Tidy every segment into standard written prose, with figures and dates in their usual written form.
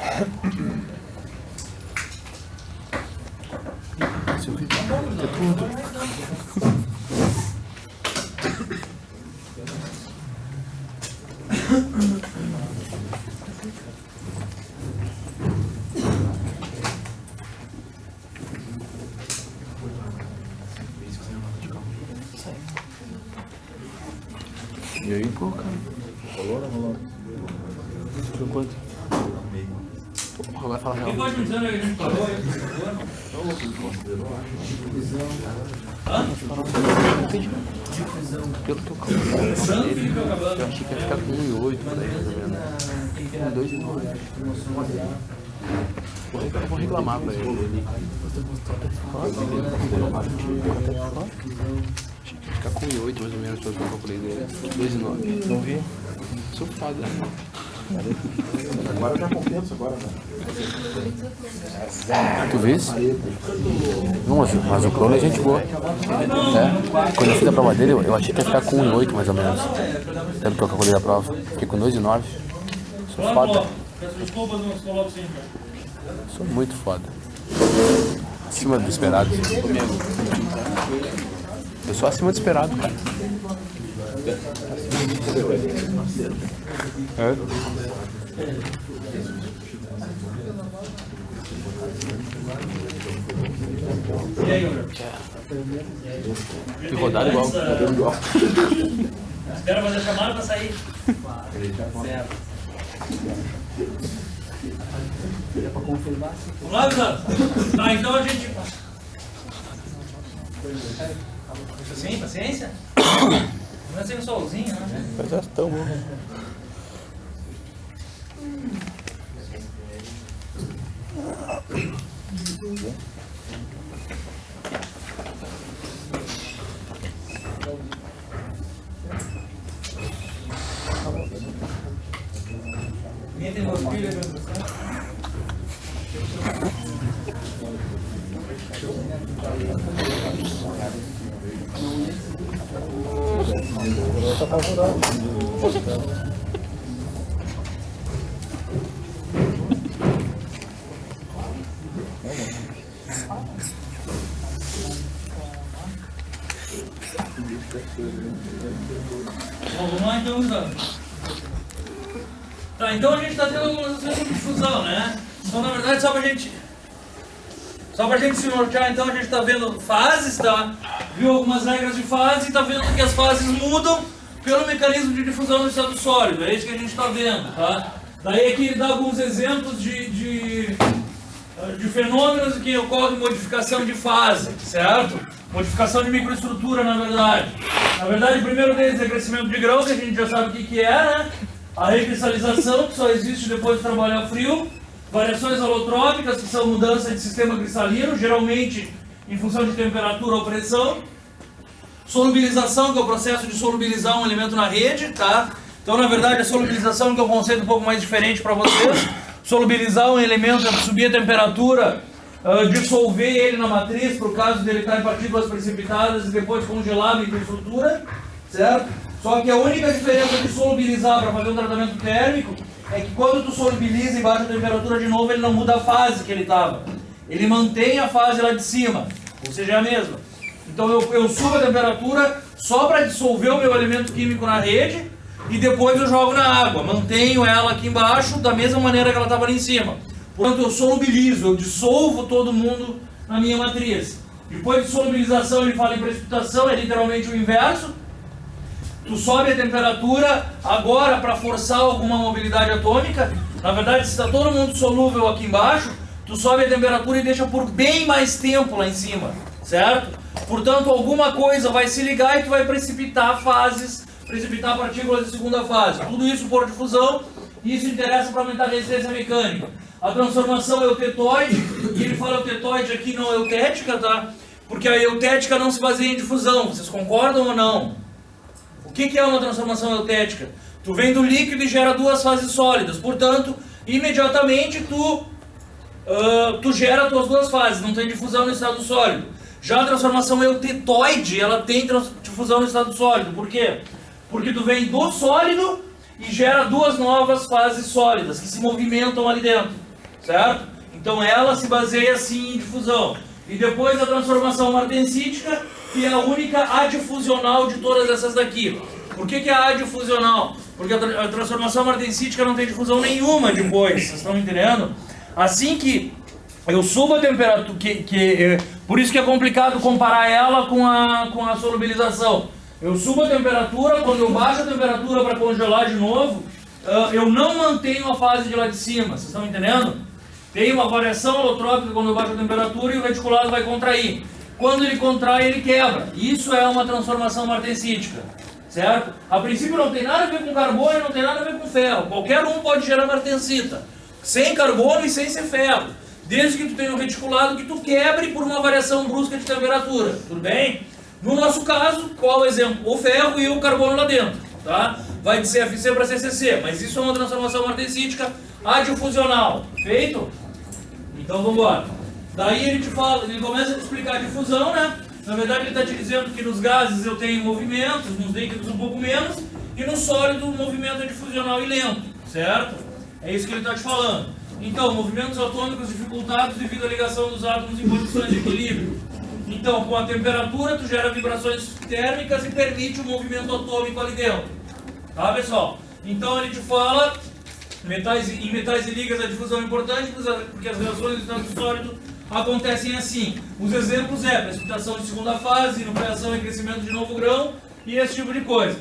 É tudo. E aí? Pô, cara. Rolou ou não rolou? Deixa eu quanto? Porra, vai falar real. Quem pode me dizer onde a gente parou aí, por favor? Pelo que eu calculei, eu achei que ia ficar com 1,8 por aí, mais ou menos. Com 2,9. Vou reclamar pra ele. Achei que ia ficar com 1,8 mais ou menos, pelo que eu calculei dele. 2,9. Não vi? Sou foda, né? Agora já compensa, agora, né? Tu vês? Não, mas o clone é gente boa. É. Quando eu fiz a prova dele, eu achei que ia ficar com 1,8 mais ou menos. Pelo que eu calculei da prova. Fiquei com 2,9. Sou foda. Sou muito foda. Acima do esperado. Eu sou acima do esperado, cara. É. E aí, Gabriel? E rodaram igual. Espera fazer a chamada pra sair. Certo. Vamos lá, Gustavo? Tá, então a gente... Sim, paciência. Vai ser um solzinho, né? Mas é tão bom. Minha tem duas pilhas, vamos lá então, Gustavo. Tá, então a gente está tendo algumas ações de difusão, né? Então, na verdade, só pra gente se nortear, então a gente está vendo fases, tá? Viu algumas regras de fase e está vendo que as fases mudam pelo mecanismo de difusão do estado sólido. É isso que a gente está vendo, tá? Daí aqui ele dá alguns exemplos de fenômenos em que ocorre modificação de fase, certo? Modificação de microestrutura, na verdade. Na verdade, o primeiro deles é crescimento de grão, que a gente já sabe o que é, né? A recristalização, que só existe depois de trabalhar frio. Variações alotrópicas, que são mudanças de sistema cristalino, geralmente em função de temperatura ou pressão. Solubilização, que é o processo de solubilizar um elemento na rede, tá? Então, na verdade, a solubilização, que é um conceito um pouco mais diferente para vocês. Solubilizar um elemento é subir a temperatura, dissolver ele na matriz, por caso dele estar em partículas precipitadas e depois congelar a microestrutura, certo? Só que a única diferença de solubilizar para fazer um tratamento térmico é que quando tu solubiliza em baixa temperatura de novo, ele não muda a fase que ele estava. Ele mantém a fase lá de cima, ou seja, é a mesma. Então eu subo a temperatura só para dissolver o meu elemento químico na rede e depois eu jogo na água. Mantenho ela aqui embaixo da mesma maneira que ela estava ali em cima. Portanto, eu solubilizo, eu dissolvo todo mundo na minha matriz. Depois de solubilização, ele fala em precipitação, é literalmente o inverso. Tu sobe a temperatura agora para forçar alguma mobilidade atômica. Na verdade, se está todo mundo solúvel aqui embaixo, tu sobe a temperatura e deixa por bem mais tempo lá em cima, certo? Portanto, alguma coisa vai se ligar e tu vai precipitar fases, precipitar partículas de segunda fase. Tudo isso por difusão, e isso interessa para aumentar a resistência mecânica. A transformação eutetoide, e ele fala eutetoide aqui, não eutética, tá? Porque a eutética não se baseia em difusão, vocês concordam ou não? O que é uma transformação eutética? Tu vem do líquido e gera duas fases sólidas, portanto, imediatamente tu gera as tuas duas fases, não tem difusão no estado sólido. Já a transformação eutetoide, ela tem difusão no estado sólido. Por quê? Porque tu vem do sólido e gera duas novas fases sólidas que se movimentam ali dentro. certo? Então ela se baseia assim em difusão. E depois a transformação martensítica, que é a única adifusional de todas essas daqui. Por que é a adifusional? Porque a transformação martensítica não tem difusão nenhuma depois, vocês estão entendendo? Assim que eu subo a temperatura, por isso que é complicado comparar ela com a solubilização. Eu subo a temperatura, quando eu baixo a temperatura para congelar de novo, eu não mantenho a fase de lá de cima, vocês estão entendendo? Tem uma variação holotrópica quando eu baixo a temperatura e o reticulado vai contrair. Quando ele contrai, ele quebra. Isso é uma transformação martensítica, certo? A princípio não tem nada a ver com carbono, não tem nada a ver com ferro. Qualquer um pode gerar martensita, sem carbono e sem ser ferro. Desde que tu tenha um reticulado que tu quebre por uma variação brusca de temperatura, tudo bem? No nosso caso, qual o exemplo? O ferro e o carbono lá dentro, tá? Vai de CFC para CCC, mas isso é uma transformação martensítica adifusional, feito? Então vamos embora. Daí ele começa a te explicar a difusão, né? Na verdade ele está te dizendo que nos gases eu tenho movimentos, nos líquidos um pouco menos, e no sólido o movimento é difusional e lento, certo? É isso que ele está te falando. Então, movimentos atômicos dificultados devido à ligação dos átomos em posições de equilíbrio. Então, com a temperatura, tu gera vibrações térmicas e permite o movimento atômico ali dentro. Tá, pessoal? Então, ele te fala, em metais e ligas a difusão é importante, porque as reações do estado sólido acontecem assim. Os exemplos é precipitação de segunda fase, nucleação e crescimento de novo grão, e esse tipo de coisa.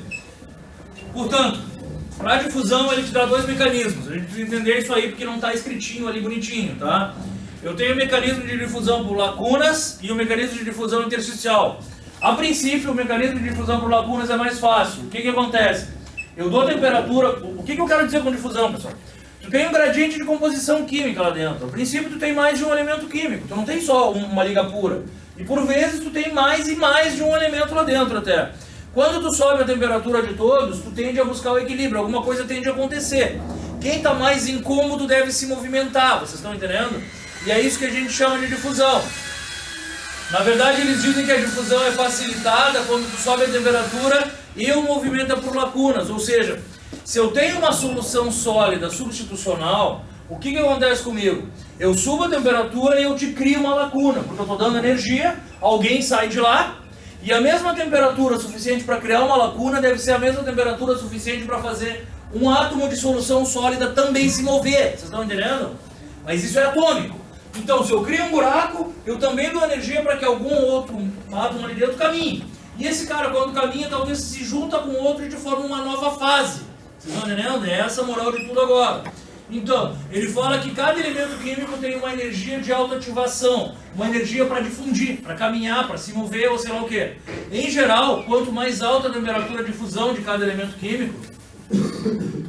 Portanto, para a difusão, ele te dá dois mecanismos. A gente precisa entender isso aí porque não está escritinho ali bonitinho, tá? Eu tenho o mecanismo de difusão por lacunas e o mecanismo de difusão intersticial. A princípio, o mecanismo de difusão por lacunas é mais fácil. O que acontece? Eu dou temperatura... O que eu quero dizer com difusão, pessoal? Tu tem um gradiente de composição química lá dentro. A princípio, tu tem mais de um elemento químico. Tu não tem só uma liga pura. E por vezes, tu tem mais e mais de um elemento lá dentro até. Quando tu sobe a temperatura de todos, tu tende a buscar o equilíbrio, alguma coisa tende a acontecer. Quem está mais incômodo deve se movimentar, vocês estão entendendo? E é isso que a gente chama de difusão. Na verdade, eles dizem que a difusão é facilitada quando tu sobe a temperatura e o movimento é por lacunas. Ou seja, se eu tenho uma solução sólida substitucional, o que acontece comigo? Eu subo a temperatura e eu te crio uma lacuna, porque eu estou dando energia, alguém sai de lá, e a mesma temperatura suficiente para criar uma lacuna deve ser a mesma temperatura suficiente para fazer um átomo de solução sólida também se mover. Vocês estão entendendo? Mas isso é atômico. Então, se eu crio um buraco, eu também dou energia para que algum outro átomo ali dentro caminhe. E esse cara, quando caminha, talvez se junta com outro e de forma uma nova fase. Vocês estão entendendo? É essa a moral de tudo agora. Então, ele fala que cada elemento químico tem uma energia de autoativação, uma energia para difundir, para caminhar, para se mover ou sei lá o que. Em geral, quanto mais alta a temperatura de fusão de cada elemento químico,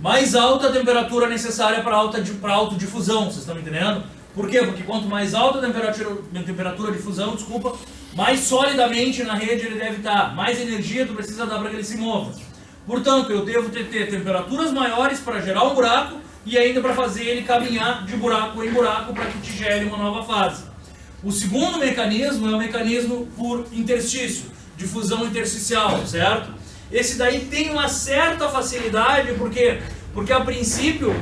mais alta a temperatura necessária para autodifusão, vocês estão entendendo? Por quê? Porque quanto mais alta a temperatura de fusão, mais solidamente na rede ele deve estar, mais energia tu precisa dar para que ele se mova. Portanto, eu devo ter temperaturas maiores para gerar um buraco, e ainda para fazer ele caminhar de buraco em buraco para que te gere uma nova fase. O segundo mecanismo é o mecanismo por interstício, difusão intersticial, certo? Esse daí tem uma certa facilidade, porque a princípio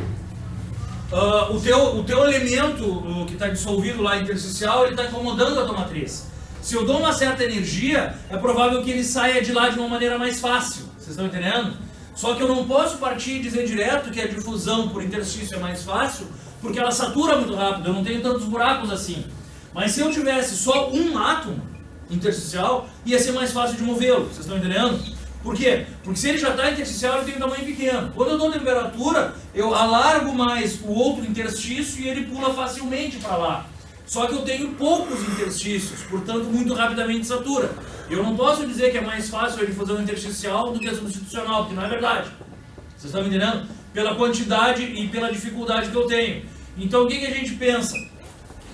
o teu elemento que está dissolvido lá intersticial, ele está incomodando a tua matriz. Se eu dou uma certa energia, é provável que ele saia de lá de uma maneira mais fácil, vocês estão entendendo? Só que eu não posso partir e dizer direto que a difusão por interstício é mais fácil, porque ela satura muito rápido, eu não tenho tantos buracos assim. Mas se eu tivesse só um átomo intersticial, ia ser mais fácil de movê-lo, vocês estão entendendo? Por quê? Porque se ele já está intersticial, ele tem um tamanho pequeno. Quando eu dou temperatura, eu alargo mais o outro interstício e ele pula facilmente para lá. Só que eu tenho poucos interstícios, portanto muito rapidamente satura. Eu não posso dizer que é mais fácil a difusão intersticial do que a substitucional, porque não é verdade. Vocês estão me entendendo? Pela quantidade e pela dificuldade que eu tenho. Então o que a gente pensa?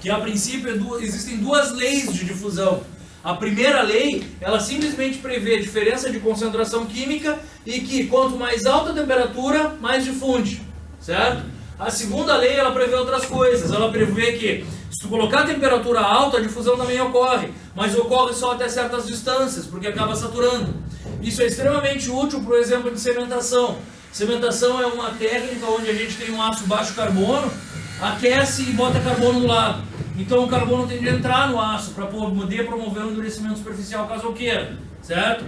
Que a princípio existem duas leis de difusão. A primeira lei, ela simplesmente prevê diferença de concentração química e que quanto mais alta a temperatura, mais difunde, certo? A segunda lei, ela prevê outras coisas. Ela prevê que se tu colocar a temperatura alta, a difusão também ocorre, mas ocorre só até certas distâncias, porque acaba saturando. Isso é extremamente útil para o exemplo de cementação. Cementação é uma técnica onde a gente tem um aço baixo carbono aquece e bota carbono do lado. Então o carbono tem de entrar no aço para poder promover um endurecimento superficial caso eu queira, certo?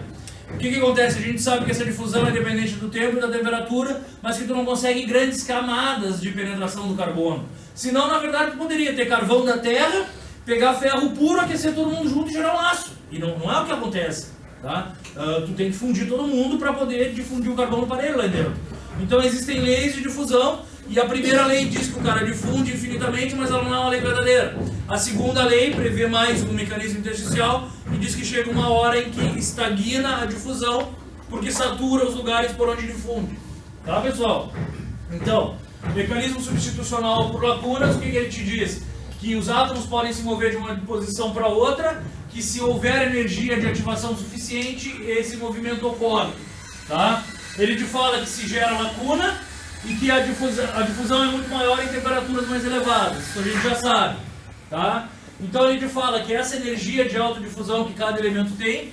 O que acontece? A gente sabe que essa difusão é dependente do tempo e da temperatura, mas que tu não consegue grandes camadas de penetração do carbono. Senão, na verdade, tu poderia ter carvão da terra, pegar ferro puro, aquecer todo mundo junto e gerar um aço. E não é o que acontece, tá? Tu tem que fundir todo mundo para poder difundir o carbono para ele lá dentro. Então existem leis de difusão, e a primeira lei diz que o cara difunde infinitamente, mas ela não é uma lei verdadeira. A segunda lei prevê mais um mecanismo intersticial e diz que chega uma hora em que estagna a difusão, porque satura os lugares por onde difunde. Tá, pessoal? Então, mecanismo substitucional por lacunas, o que ele te diz? Que os átomos podem se mover de uma posição para outra, que se houver energia de ativação suficiente, esse movimento ocorre. Tá? Ele te fala que se gera lacuna, e que a difusão é muito maior em temperaturas mais elevadas, isso a gente já sabe, tá? Então ele te fala que essa energia de alta difusão que cada elemento tem,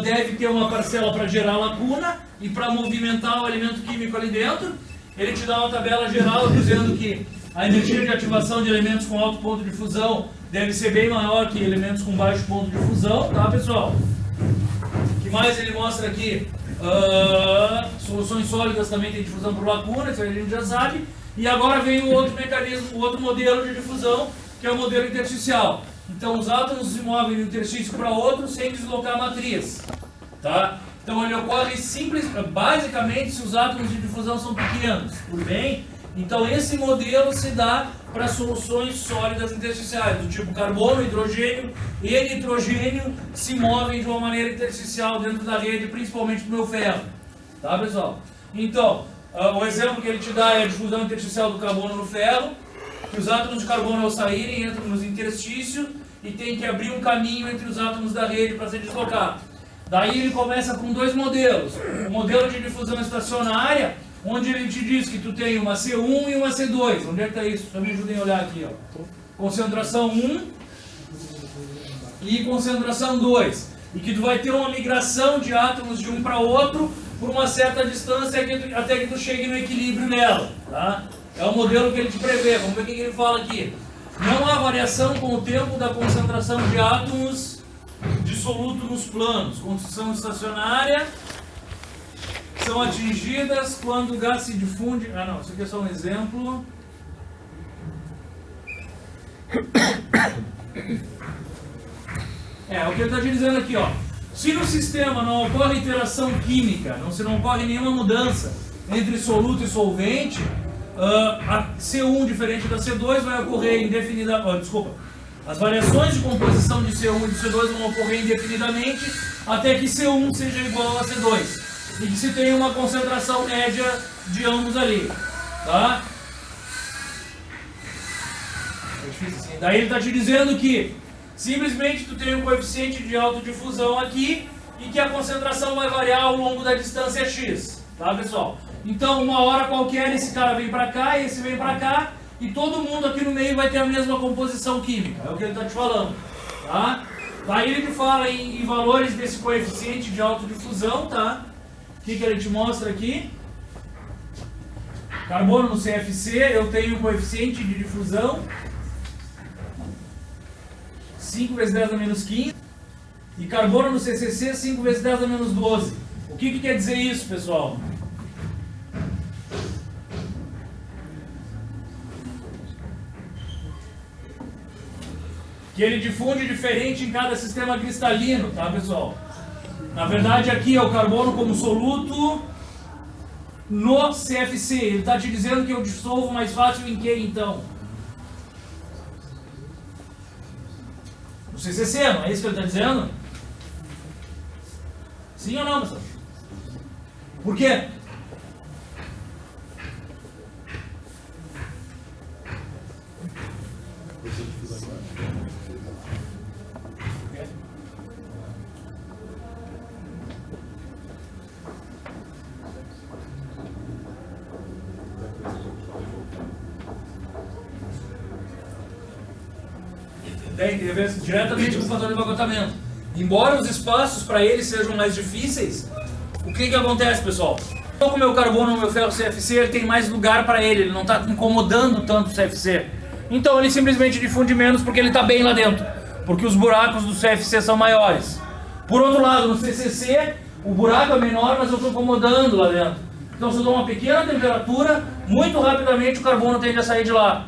deve ter uma parcela para gerar lacuna e para movimentar o elemento químico ali dentro. Ele te dá uma tabela geral dizendo que a energia de ativação de elementos com alto ponto de fusão deve ser bem maior que elementos com baixo ponto de fusão, tá, pessoal? O que mais ele mostra aqui? Soluções sólidas também tem difusão por lacuna, isso a gente já sabe. E agora vem o outro mecanismo, o outro modelo de difusão, que é o modelo intersticial. Então os átomos se movem de um interstício para outro sem deslocar a matriz, tá? Então ele ocorre basicamente se os átomos de difusão são pequenos, tudo bem? Então esse modelo se dá para soluções sólidas intersticiais, do tipo carbono, hidrogênio e nitrogênio se movem de uma maneira intersticial dentro da rede, principalmente do meu ferro. Tá, pessoal? Então, o exemplo que ele te dá é a difusão intersticial do carbono no ferro, que os átomos de carbono ao saírem entram nos interstícios e tem que abrir um caminho entre os átomos da rede para ser deslocado. Daí ele começa com dois modelos. O modelo de difusão estacionária, onde ele te diz que tu tem uma C1 e uma C2. Onde é que está isso? Só me ajudem a olhar aqui, ó. Concentração 1 e concentração 2. E que tu vai ter uma migração de átomos de um para outro por uma certa distância até que tu chegue no equilíbrio nela, tá? É o modelo que ele te prevê. Vamos ver o que ele fala aqui. Não há variação com o tempo da concentração de átomos dissoluto nos planos. Condição estacionária são atingidas quando o gás se difunde. Ah, não, isso aqui é só um exemplo. O que ele está te dizendo aqui, ó. Se no sistema não ocorre interação química, não ocorre nenhuma mudança entre soluto e solvente, a C1 diferente da C2 vai ocorrer indefinidamente. As variações de composição de C1 e de C2 vão ocorrer indefinidamente até que C1 seja igual a C2 e que se tenha uma concentração média de ambos ali, tá? É difícil assim. Daí ele está te dizendo que simplesmente tu tem um coeficiente de autodifusão aqui e que a concentração vai variar ao longo da distância x, tá, pessoal? Então, uma hora qualquer esse cara vem para cá e esse vem para cá e todo mundo aqui no meio vai ter a mesma composição química, é o que ele está te falando, tá? Daí ele te fala em valores desse coeficiente de autodifusão, tá? O que ele te mostra aqui? Carbono no CFC, eu tenho um coeficiente de difusão 5 vezes 10 a menos 15 e carbono no CCC 5 vezes 10 a menos 12. O que quer dizer isso, pessoal? Que ele difunde diferente em cada sistema cristalino, tá, pessoal? Na verdade aqui é o carbono como soluto no CFC. Ele está te dizendo que eu dissolvo mais fácil em que, então? No CCC, não é isso que ele está dizendo? Sim ou não, pessoal? Por quê? Tem a ver diretamente com o fator de empacotamento. Embora os espaços para eles sejam mais difíceis, o que acontece, pessoal? Com o meu carbono, o meu ferro CFC, ele tem mais lugar para ele não está incomodando tanto o CFC. Então ele simplesmente difunde menos porque ele está bem lá dentro, porque os buracos do CFC são maiores. Por outro lado, no CCC, o buraco é menor, mas eu estou incomodando lá dentro. Então se eu dou uma pequena temperatura, muito rapidamente o carbono tende a sair de lá.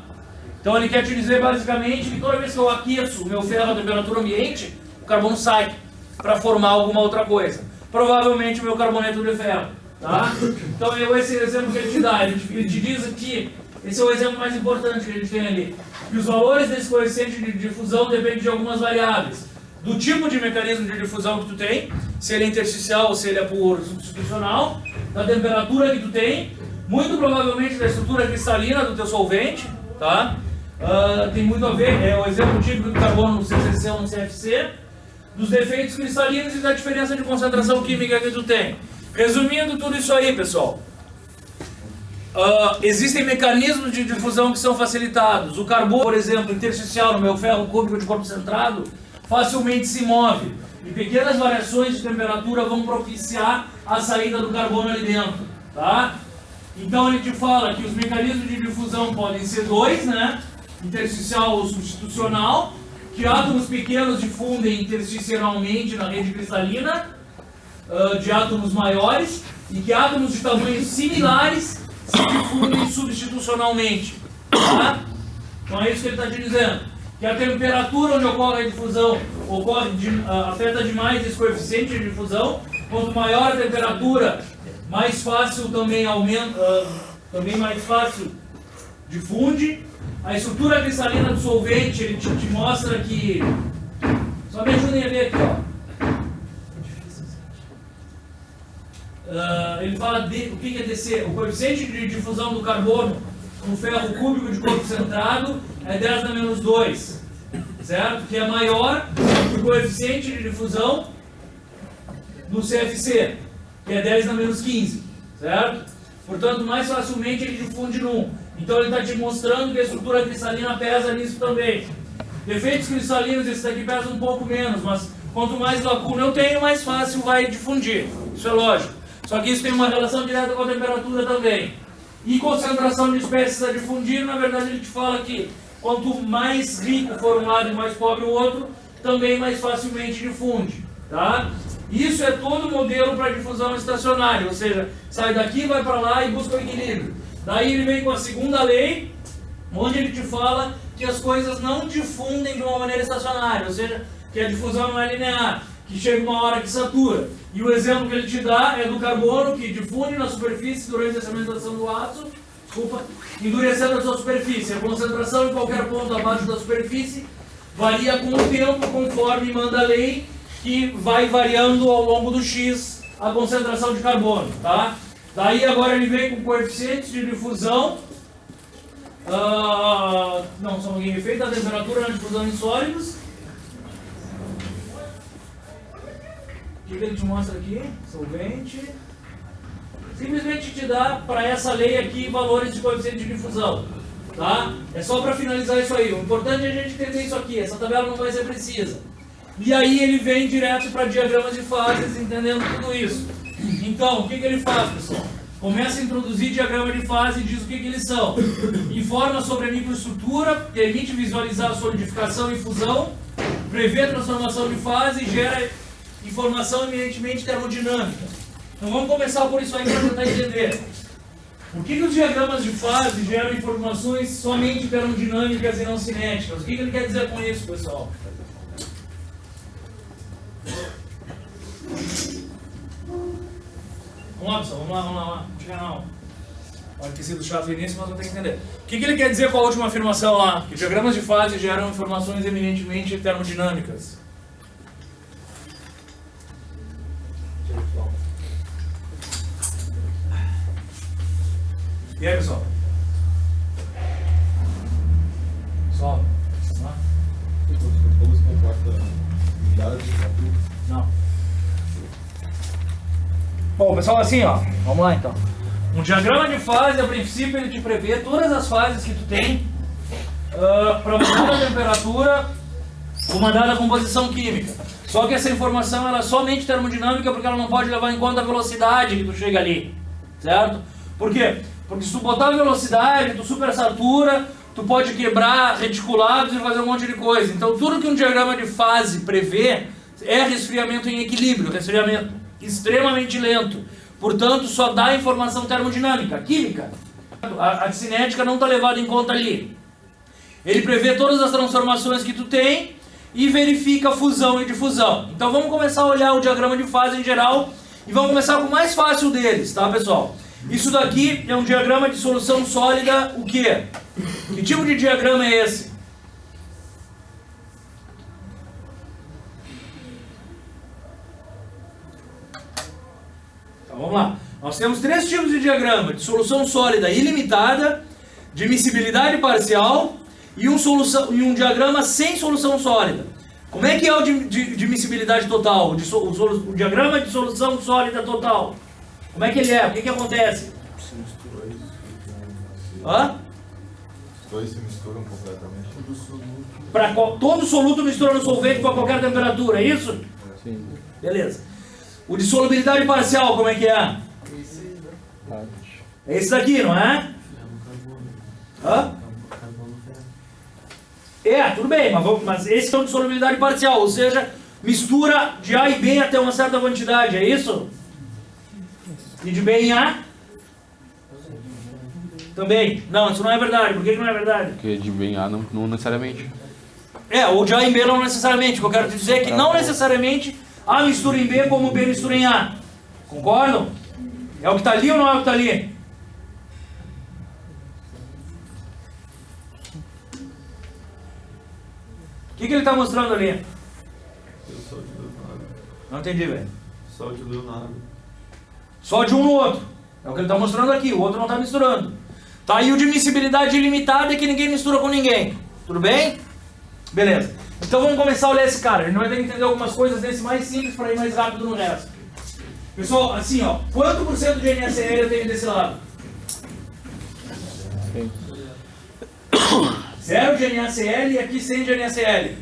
Então ele quer te dizer basicamente que toda vez que eu aqueço o meu ferro a temperatura ambiente, o carbono sai para formar alguma outra coisa. Provavelmente o meu carboneto de ferro. Tá? Então esse é o exemplo que ele te dá. Ele te diz aqui, esse é o exemplo mais importante que a gente tem ali. Que os valores desse coeficiente de difusão dependem de algumas variáveis. Do tipo de mecanismo de difusão que tu tem, se ele é intersticial ou se ele é por substitucional, da temperatura que tu tem, muito provavelmente da estrutura cristalina do teu solvente, tá? Tem muito a ver, é o exemplo típico do carbono no CCC ou no CFC, dos defeitos cristalinos e da diferença de concentração química que tu tem. Resumindo tudo isso aí, pessoal, existem mecanismos de difusão que são facilitados. O carbono, por exemplo, intersticial no meu ferro cúbico de corpo centrado, facilmente se move. E pequenas variações de temperatura vão propiciar a saída do carbono ali dentro. Tá? Então ele te fala que os mecanismos de difusão podem ser dois, né? Intersticial ou substitucional, que átomos pequenos difundem intersticialmente na rede cristalina, de átomos maiores, e que átomos de tamanhos similares se difundem substitucionalmente. Tá? Então é isso que ele está te dizendo. Que a temperatura onde ocorre a difusão afeta demais esse coeficiente de difusão. Quanto maior a temperatura, mais fácil também aumenta, também mais fácil difunde. A estrutura cristalina do solvente, ele te mostra que... Só me ajudem a ver aqui, ó. Ele fala o que é DC? O coeficiente de difusão do carbono no ferro cúbico de corpo centrado é 10 na menos 2, certo? Que é maior que o coeficiente de difusão no CFC, que é 10 na menos 15, certo? Portanto, mais facilmente ele difunde no 1. Então ele está te mostrando que a estrutura cristalina pesa nisso também. Defeitos cristalinos, esse daqui pesa um pouco menos, mas quanto mais lacuna eu tenho, mais fácil vai difundir. Isso é lógico. Só que isso tem uma relação direta com a temperatura também. E concentração de espécies a difundir, na verdade ele te fala que quanto mais rico for um lado e mais pobre o outro, também mais facilmente difunde. Tá? Isso é todo o modelo para difusão estacionária, ou seja, sai daqui, vai para lá e busca o equilíbrio. Daí ele vem com a segunda lei, onde ele te fala que as coisas não difundem de uma maneira estacionária, ou seja, que a difusão não é linear, que chega uma hora que satura. E o exemplo que ele te dá é do carbono, que difunde na superfície durante a cementação do aço, endurecendo a sua superfície. A concentração em qualquer ponto abaixo da superfície varia com o tempo, conforme manda a lei, que vai variando ao longo do X a concentração de carbono. Tá? Daí agora ele vem com coeficientes de difusão, não, só alguém efeito da temperatura na difusão em sólidos. O que ele te mostra aqui? Solvente. Simplesmente te dá para essa lei aqui valores de coeficiente de difusão. Tá? É só para finalizar isso aí. O importante é a gente entender isso aqui. Essa tabela não vai ser precisa. E aí ele vem direto para diagramas de fases, entendendo tudo isso. Então, o que ele faz, pessoal? Começa a introduzir diagrama de fase e diz o que eles são. Informa sobre a microestrutura, permite visualizar a solidificação e fusão, prevê a transformação de fase e gera informação eminentemente termodinâmica. Então vamos começar por isso aí para tentar entender. Por que os diagramas de fase geram informações somente termodinâmicas e não cinéticas? O que ele quer dizer com isso, pessoal? Vamos lá, pessoal, vamos lá. Não chega não. Pode ter sido chato no início, mas eu tenho que entender. O que ele quer dizer com a última afirmação lá? Que diagramas de fase geram informações eminentemente termodinâmicas. E aí, pessoal? Pessoal, vamos lá? Como se comporta unidade de temperatura? Não. Bom, pessoal, assim, ó. Vamos lá, então. Um diagrama de fase, a princípio, ele te prevê todas as fases que tu tem para uma dada temperatura ou uma dada composição química. Só que essa informação ela é somente termodinâmica porque ela não pode levar em conta a velocidade que tu chega ali. certo? Por quê? Porque se tu botar a velocidade, tu supersatura, tu pode quebrar reticulados e fazer um monte de coisa. Então tudo que um diagrama de fase prevê é resfriamento em equilíbrio, resfriamento extremamente lento. Portanto, só dá informação termodinâmica, química. A cinética não está levada em conta ali. Ele prevê todas as transformações que tu tem e verifica fusão e difusão. Então vamos começar a olhar o diagrama de fase em geral e vamos começar com o mais fácil deles, tá, pessoal? Isso daqui é um diagrama de solução sólida, o quê? Que tipo de diagrama é esse? Então vamos lá. Nós temos 3 tipos de diagrama: de solução sólida ilimitada, de miscibilidade parcial e um diagrama sem solução sólida. Como é que é o de miscibilidade total? O diagrama de solução sólida total. Como é que ele é? O que acontece? Se misturou isso. Hã? Os dois se misturam completamente. Todo soluto mistura no solvente com qualquer temperatura, é isso? Sim. Beleza. O de solubilidade parcial, como é que é? É esse daqui, não é? Hã? Tudo bem, mas esse é o de solubilidade parcial, ou seja, mistura de A e B até uma certa quantidade, é isso? E de B em A? Também. Não, isso não é verdade. Por que não é verdade? Porque de bem A não necessariamente. Ou de A em B não necessariamente. O que eu quero te dizer é que não necessariamente A mistura em B como B mistura em A. Concordam? É o que está ali ou não é o que está ali? O que ele está mostrando ali? Eu só diluo na água. Não entendi, velho. Só diluo na água. Só de um no outro. É o que ele está mostrando aqui. O outro não está misturando. Tá aí o de miscibilidade ilimitada, que ninguém mistura com ninguém. Tudo bem? Beleza. Então vamos começar a olhar esse cara. A gente vai ter que entender algumas coisas desse mais simples para ir mais rápido no resto. Pessoal, assim ó, quanto por cento de NaCl eu tenho desse lado? 0 de NaCl e aqui 100 de NaCl.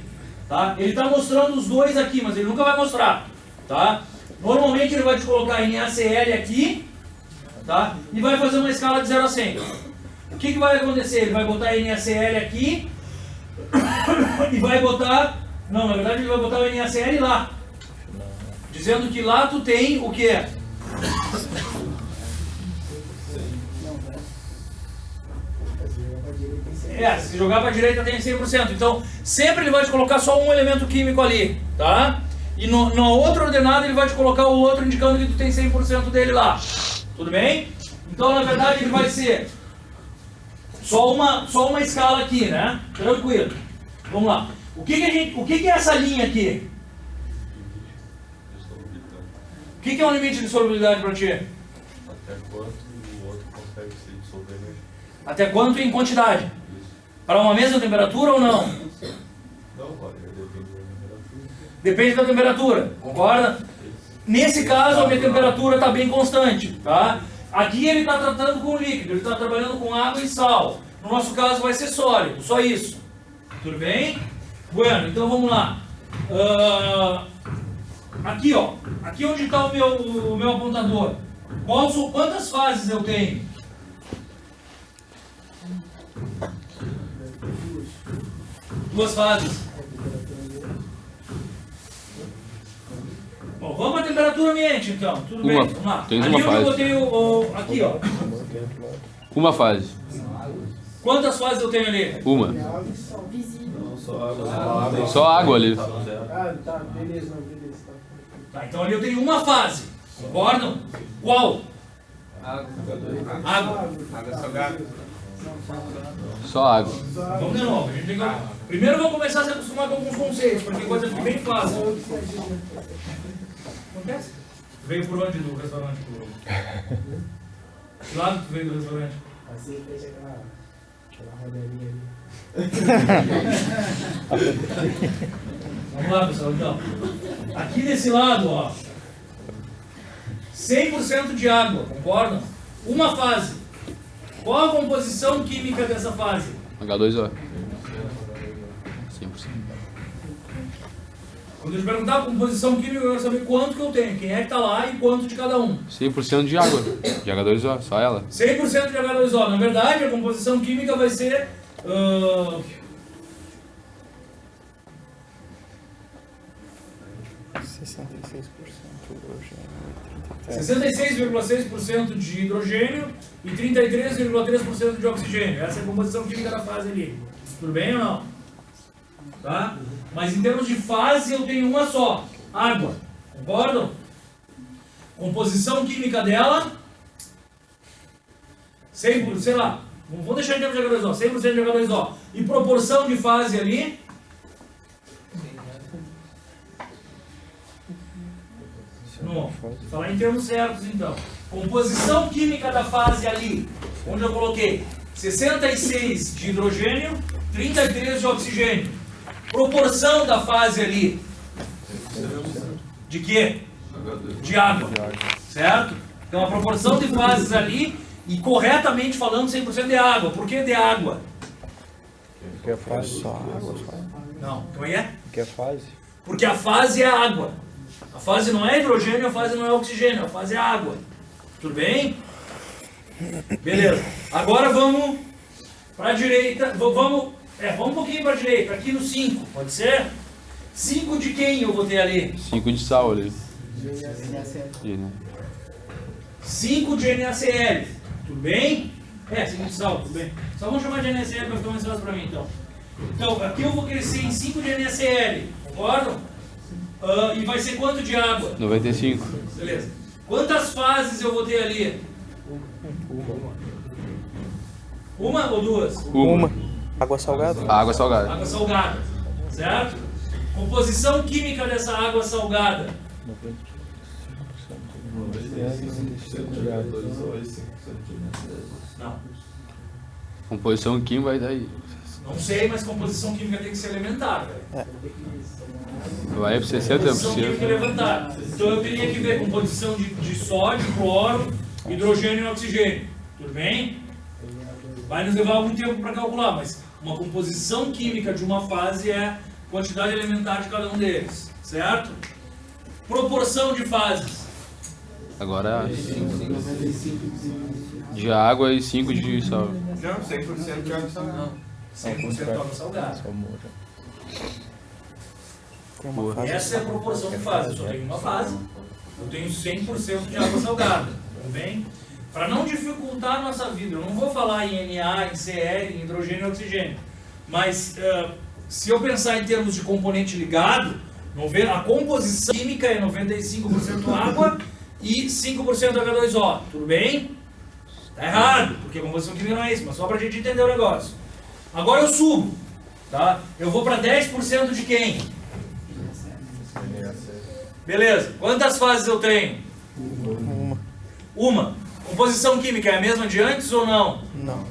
Tá? Ele está mostrando os dois aqui, mas ele nunca vai mostrar. Tá? Normalmente ele vai te colocar NaCl aqui, tá? E vai fazer uma escala de 0 a 100. O que vai acontecer? Ele vai botar NaCl aqui e vai botar... Não, na verdade ele vai botar o NaCl lá. Dizendo que lá tu tem o quê? Se jogar para a direita tem 100%. Então, sempre ele vai te colocar só um elemento químico ali, tá? E na outra ordenada ele vai te colocar o outro indicando que tu tem 100% dele lá. Tudo bem? Então, na verdade, ele vai ser só uma escala aqui, né? Tranquilo. Vamos lá. O que é essa linha aqui? O que é um limite de solubilidade para ti? Até quanto o outro consegue se dissolver mesmo? Até quanto em quantidade? Para uma mesma temperatura ou não? Não, pode, depende da temperatura. Depende da temperatura, concorda? Nesse caso, a minha temperatura está bem constante, tá? Aqui ele está tratando com líquido, ele está trabalhando com água e sal. No nosso caso vai ser sólido, só isso. Tudo bem? Bueno, então vamos lá. Aqui, ó. Aqui onde está o meu apontador. Quantas fases eu tenho? Duas fases. Bom, vamos à temperatura ambiente então. Tudo bem? Vamos lá. Tem Ali uma onde fase. eu botei aqui, ó. Uma fase. Quantas fases eu tenho ali? Uma. Não, só água. Só água ali. Tá, beleza, não, beleza. Tá, então ali eu tenho uma fase. Concordam? Qual? Água. Água salgada. Só água. Vamos de novo. A gente tem que... Primeiro vamos começar a se acostumar com alguns conceitos, porque a coisa fica bem fácil. Acontece? Tu veio por onde do restaurante? Que lado tu veio do restaurante? Assim fez aquela rodelinha ali. Vamos lá, pessoal, então. Aqui desse lado, ó. 100% de água, concordam? Uma fase. Qual a composição química dessa fase? H2O. 100%. Quando eu te perguntar a composição química, eu quero saber quanto que eu tenho, quem é que tá lá e quanto de cada um. 100% de água, de H2O, só ela. 100% de H2O. Na verdade, a composição química vai ser... 66,6% de hidrogênio e 33,3% de oxigênio. Essa é a composição química da fase ali. Tudo bem ou não? Tá? Mas em termos de fase eu tenho uma só, água. Concordam? Composição química dela, 100%, sei lá, vamos deixar em termos de H2O, 100% de H2O. E proporção de fase ali, não, vou falar em termos certos então. Composição química da fase ali, onde eu coloquei 66 de hidrogênio, 33 de oxigênio. Proporção da fase ali, de quê? De água, certo? Então a proporção de fases ali, e corretamente falando 100% de água. Por que de água? Porque a fase só água, só. Não, como é? Porque a fase. Porque a fase é água. A fase não é hidrogênio, a fase não é oxigênio, a fase é água. Tudo bem? Beleza. Agora vamos para a direita. Vamos um pouquinho para a direita, aqui no 5, pode ser? 5 de quem eu vou ter ali? 5 de sal ali. E, né? 5 de NaCl. Tudo bem? 5 de sal, tudo bem. Só vamos chamar de NaCl para ficar mais fácil para mim então. Então, aqui eu vou crescer em 5 de NaCl, concordam? E vai ser quanto de água? 95. Beleza. Quantas fases eu vou ter ali? Uma ou duas? Uma. Água salgada. Água salgada. Água salgada, certo? Composição química dessa água salgada. Não. Composição química vai daí. Não sei, mas composição química tem que ser elementar, velho. Vai para Composição química 60%. elementar. Então eu teria que ver composição de sódio, cloro, hidrogênio e oxigênio. Tudo bem? Vai nos levar algum tempo para calcular, mas uma composição química de uma fase é a quantidade elementar de cada um deles, certo? Proporção de fases. Agora 5 de água e 5 de sal. Não, 100% de água salgada. 100% água salgada. Tem uma fase. Essa é a proporção de fase. Eu só tenho uma fase. Eu tenho 100% de água salgada. Tudo bem? Para não dificultar a nossa vida, eu não vou falar em Na, em Cl, em hidrogênio e oxigênio. Mas se eu pensar em termos de componente ligado, a composição química é 95% água e 5% H2O. Tudo bem? Tá errado, porque a composição química não é isso, mas só para a gente entender o negócio. Agora eu subo, tá? Eu vou para 10% de quem? Beleza. Quantas fases eu tenho? Uma. Composição química é a mesma de antes ou não? Não.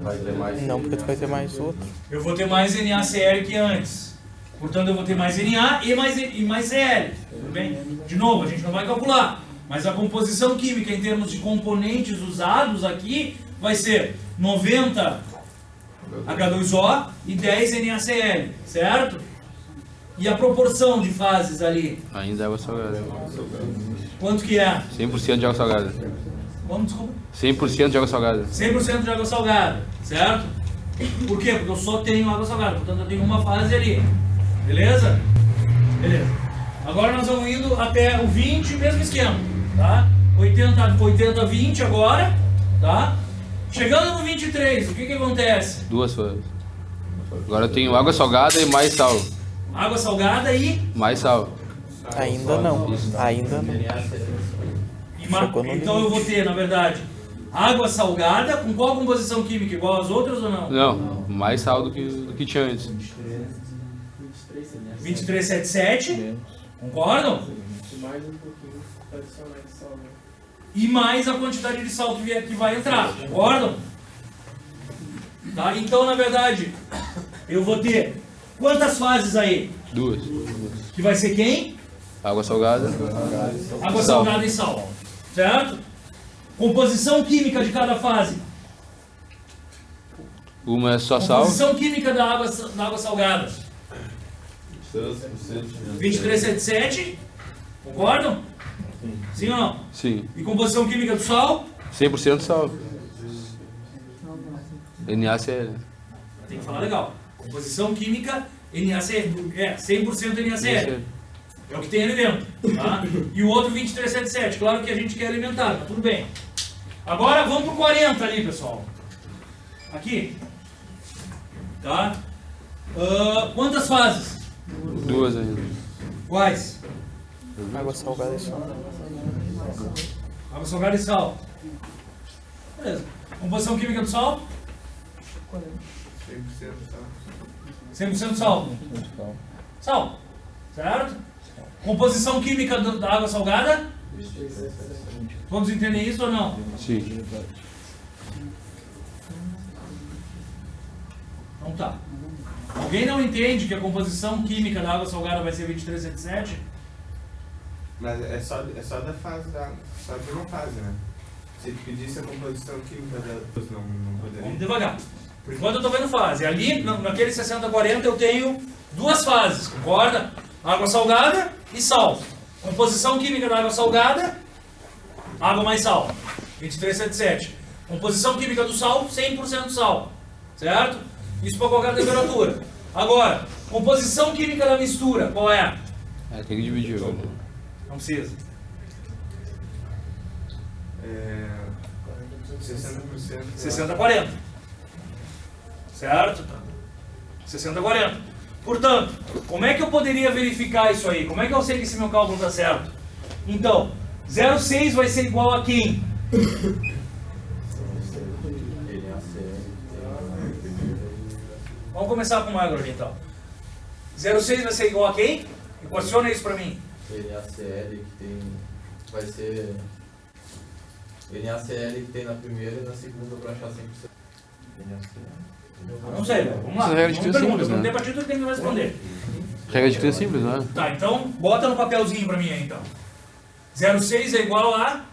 Vai ter mais. Não, porque tu vai ter mais outro. Eu vou ter mais NaCl que antes. Portanto, eu vou ter mais Na e mais Cl. Tudo bem? De novo, a gente não vai calcular. Mas a composição química em termos de componentes usados aqui vai ser 90 H2O e 10 NaCl, certo? E a proporção de fases ali? Ainda é água salgada. Quanto que é? 100% de água salgada. Vamos, desculpa. 100% de água salgada. 100% de água salgada, certo? Por quê? Porque eu só tenho água salgada, portanto eu tenho uma fase ali. Beleza? Beleza. Agora nós vamos indo até o 20, mesmo esquema, tá? 80, 20 agora, tá? Chegando no 23, o que acontece? 2 fases. Agora eu tenho água salgada e mais sal. Água salgada e... Mais sal. Ainda não. Ainda não. Chegou no Então eu vou ter, na verdade, água salgada com qual composição química? Igual às outras ou não? Não, mais sal do que tinha antes. 23,77. Concordam? Mais um pouquinho adicionar de sal, né? E mais a quantidade de sal que vai entrar. Concordam? Tá? Então, na verdade, eu vou ter quantas fases aí? 2. Que vai ser quem? Água salgada. Água Sal. salgada e sal. Certo? Composição química de cada fase. Uma é só sal. Composição química da água salgada. 2377. Concordam? Sim ou não? Sim. E composição química do sal? 100% sal. NaCl. Tem que falar legal. Composição química NaCl. 100% NaCl. É o que tem ali dentro. Tá? E o outro 2377. Claro que a gente quer alimentar, tá tudo bem. Agora vamos pro 40 ali, pessoal. Aqui. Tá? Quantas fases? 2 ainda. Quais? Água salgada e sal. Água salgada e sal. Beleza. Composição química do sal? 100% sal. Sal. Certo? Composição química da água salgada? Todos entendem isso ou não? Sim. Então tá. Alguém não entende que a composição química da água salgada vai ser 2377? Mas é só da fase só de uma fase, né? Se pedisse a composição química dela, não poderia. Vamos devagar. Por enquanto eu estou vendo fase. Ali, naquele 60-40, eu tenho duas fases, concorda? Água salgada e sal. Composição química da água salgada, água mais sal. 2377. Composição química do sal, 100% sal. Certo? Isso para qualquer temperatura. Agora, composição química da mistura, qual é? Tem que dividir agora. Não precisa. 60%. 60-40. Certo? 60-40. Portanto, como é que eu poderia verificar isso aí? Como é que eu sei que esse meu cálculo está certo? Então, 0,6 vai ser igual a quem? Vamos começar com o magro ali então. 0,6 vai ser igual a quem? Equaciona isso para mim. NaCl que tem. Vai ser. NaCl que tem na primeira e na segunda para achar 100%. Não sei, vamos lá. Essa regra de Vamos três perguntar. simples, né? Não tem partido que tem que responder. Regra de 3 simples, né? Tá, então bota no papelzinho para mim aí então. 0,6 é igual a.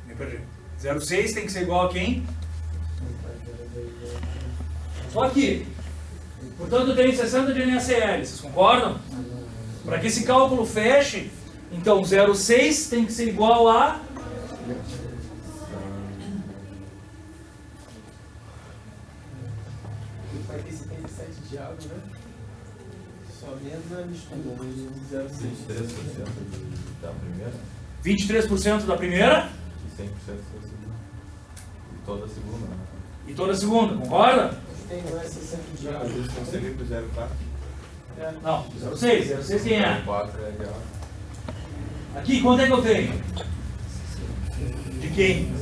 Me perdi. 0,6 tem que ser igual a quem? Só aqui. Portanto, eu tenho 60 de NaCl, vocês concordam? Para que esse cálculo feche, então 0,6 tem que ser igual a... Vai ter 77 de água, né? Só menos a mistura. 23% da primeira 23% da primeira e 100% da segunda. E toda a segunda, né? e toda a segunda, concorda? Tem mais 60 de água. Às vezes conseguir pro 0,4. Não, 0,6 quem é? 4 é de água. Aqui, quanto é que eu tenho? De quem?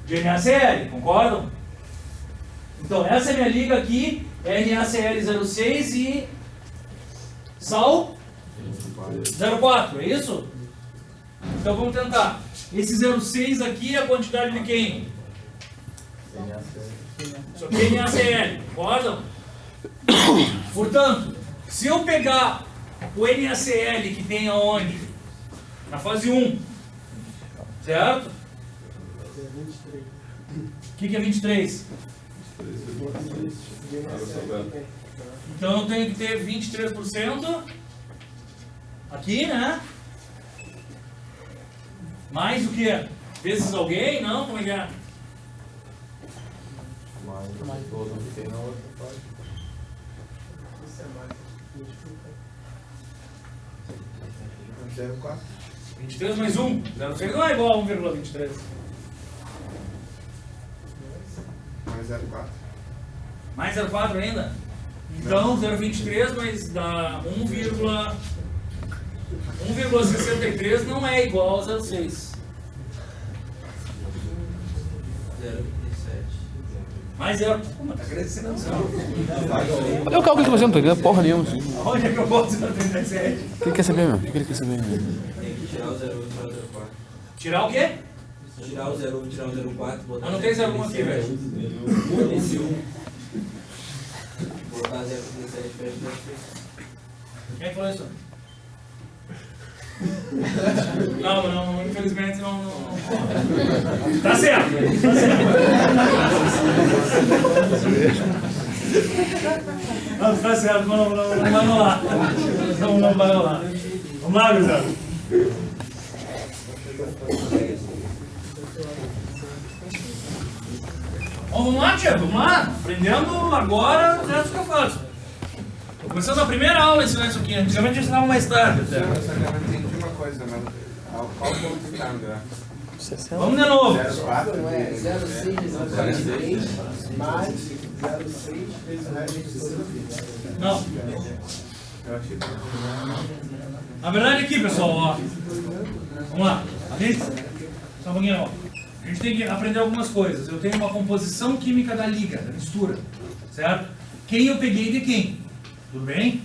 De NaCl, concordam? Então, essa é minha liga aqui, é NaCl 06 e sal 0,4, é isso? Então vamos tentar. Esse 0,6 aqui é a quantidade de quem? NaCl. Isso aqui é NaCl, concordam? Portanto, se eu pegar o NaCl que tem aonde? Na fase 1, certo? O que é 23? Então eu tenho que ter 23% aqui, né? Mais o que? Vezes alguém? Não? Como é que é? Mais todo que tem na outra parte. Isso é mais. 0,4. 23 mais 1. 0,6 não é igual a 1,23. Mais 0,4. Mais 0,4 ainda? Então 0,23 mais dá 1,63 não é igual a 0,6. 0,27. Mais 0. Pô, tá crescendo não. Olha o cálculo que eu tô fazendo, não tô entendendo porra nenhuma. Assim. Onde é que eu boto 0,37? O que ele quer saber, meu? O que ele quer saber, meu? Tem que tirar o 0,8 e o 0,4. Tirar o quê? Tirar o 01, tirar o 04, botar Mas não tem 01 aqui, velho. Botar 037, fecha 03. Quem falou isso? Não, infelizmente não. Tá certo, tá certo. Não, tá certo, não vai rolar. Não vai rolar. Vamos lá, Gustavo. Vamos lá, tia, vamos lá. Aprendendo agora o resto que eu faço. Tô começando a primeira aula a ensinar isso aqui. Antigamente eu ensinava mais tarde. Eu só não entendi uma coisa, mas qual ponto que tá, André? 60. Vamos de novo. 04? Não é 06 vezes 23 mais 06 vezes o resto de 60. Não. Eu achei que... Na verdade aqui, pessoal, ó. Vamos lá. A gente... Só um pouquinho, ó. A gente tem que aprender algumas coisas. Eu tenho uma composição química da liga, da mistura. Certo? Quem eu peguei de quem? Tudo bem?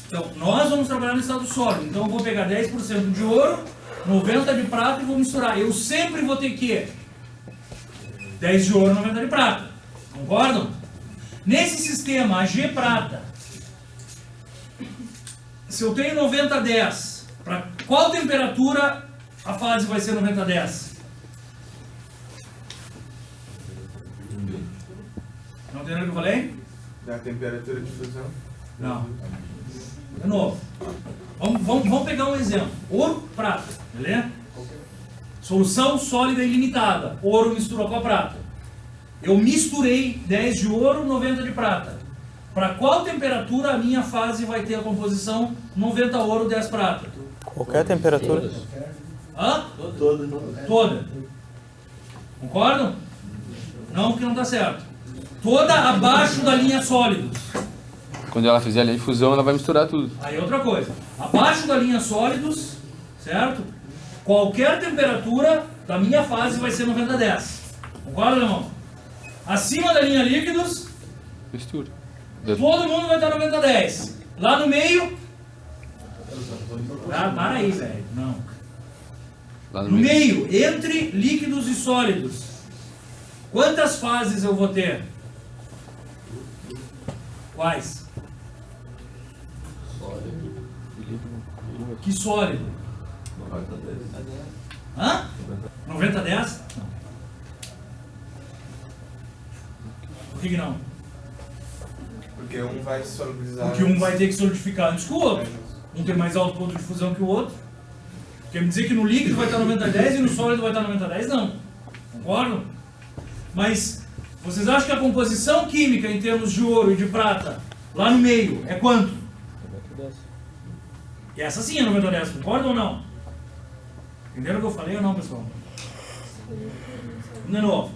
Então, nós vamos trabalhar no estado sólido. Então, eu vou pegar 10% de ouro, 90% de prata e vou misturar. Eu sempre vou ter que 10 de ouro, 90% de prata. Concordam? Nesse sistema, a G prata, se eu tenho 90-10, para qual temperatura a fase vai ser 90-10? Não entendeu o que eu falei? Da temperatura de fusão? Não. De novo. Vamos pegar um exemplo. Ouro, prata. Beleza? Solução sólida ilimitada. Ouro misturou com a prata. Eu misturei 10 de ouro, 90 de prata. Para qual temperatura a minha fase vai ter a composição 90 ouro, 10 prata? Qualquer temperatura. Hã? Toda. Concordam? Não, porque não está certo. Toda abaixo da linha sólidos. Quando ela fizer a linha de fusão, ela vai misturar tudo. Aí outra coisa. Abaixo da linha sólidos, certo? Qualquer temperatura da minha fase vai ser 90-10. Concorda, irmão? Acima da linha líquidos, Mistura. todo mundo vai estar 90-10. Lá no meio... Ah, para aí, velho. Não. Lá No meio, entre líquidos e sólidos, quantas fases eu vou ter? Quais? Que sólido? Hã? 90-10? Não. Por que não? Porque um vai solubilizar... Porque um vai ter que solidificar antes que o outro. Um tem mais alto ponto de fusão que o outro. Quer me dizer que no líquido vai estar 90-10 e no sólido vai estar 90-10? Não. Concordam? Mas vocês acham que a composição química em termos de ouro e de prata, lá no meio, é quanto? E essa sim é 90-10, concordam ou não? Entenderam o que eu falei ou não, pessoal? De novo.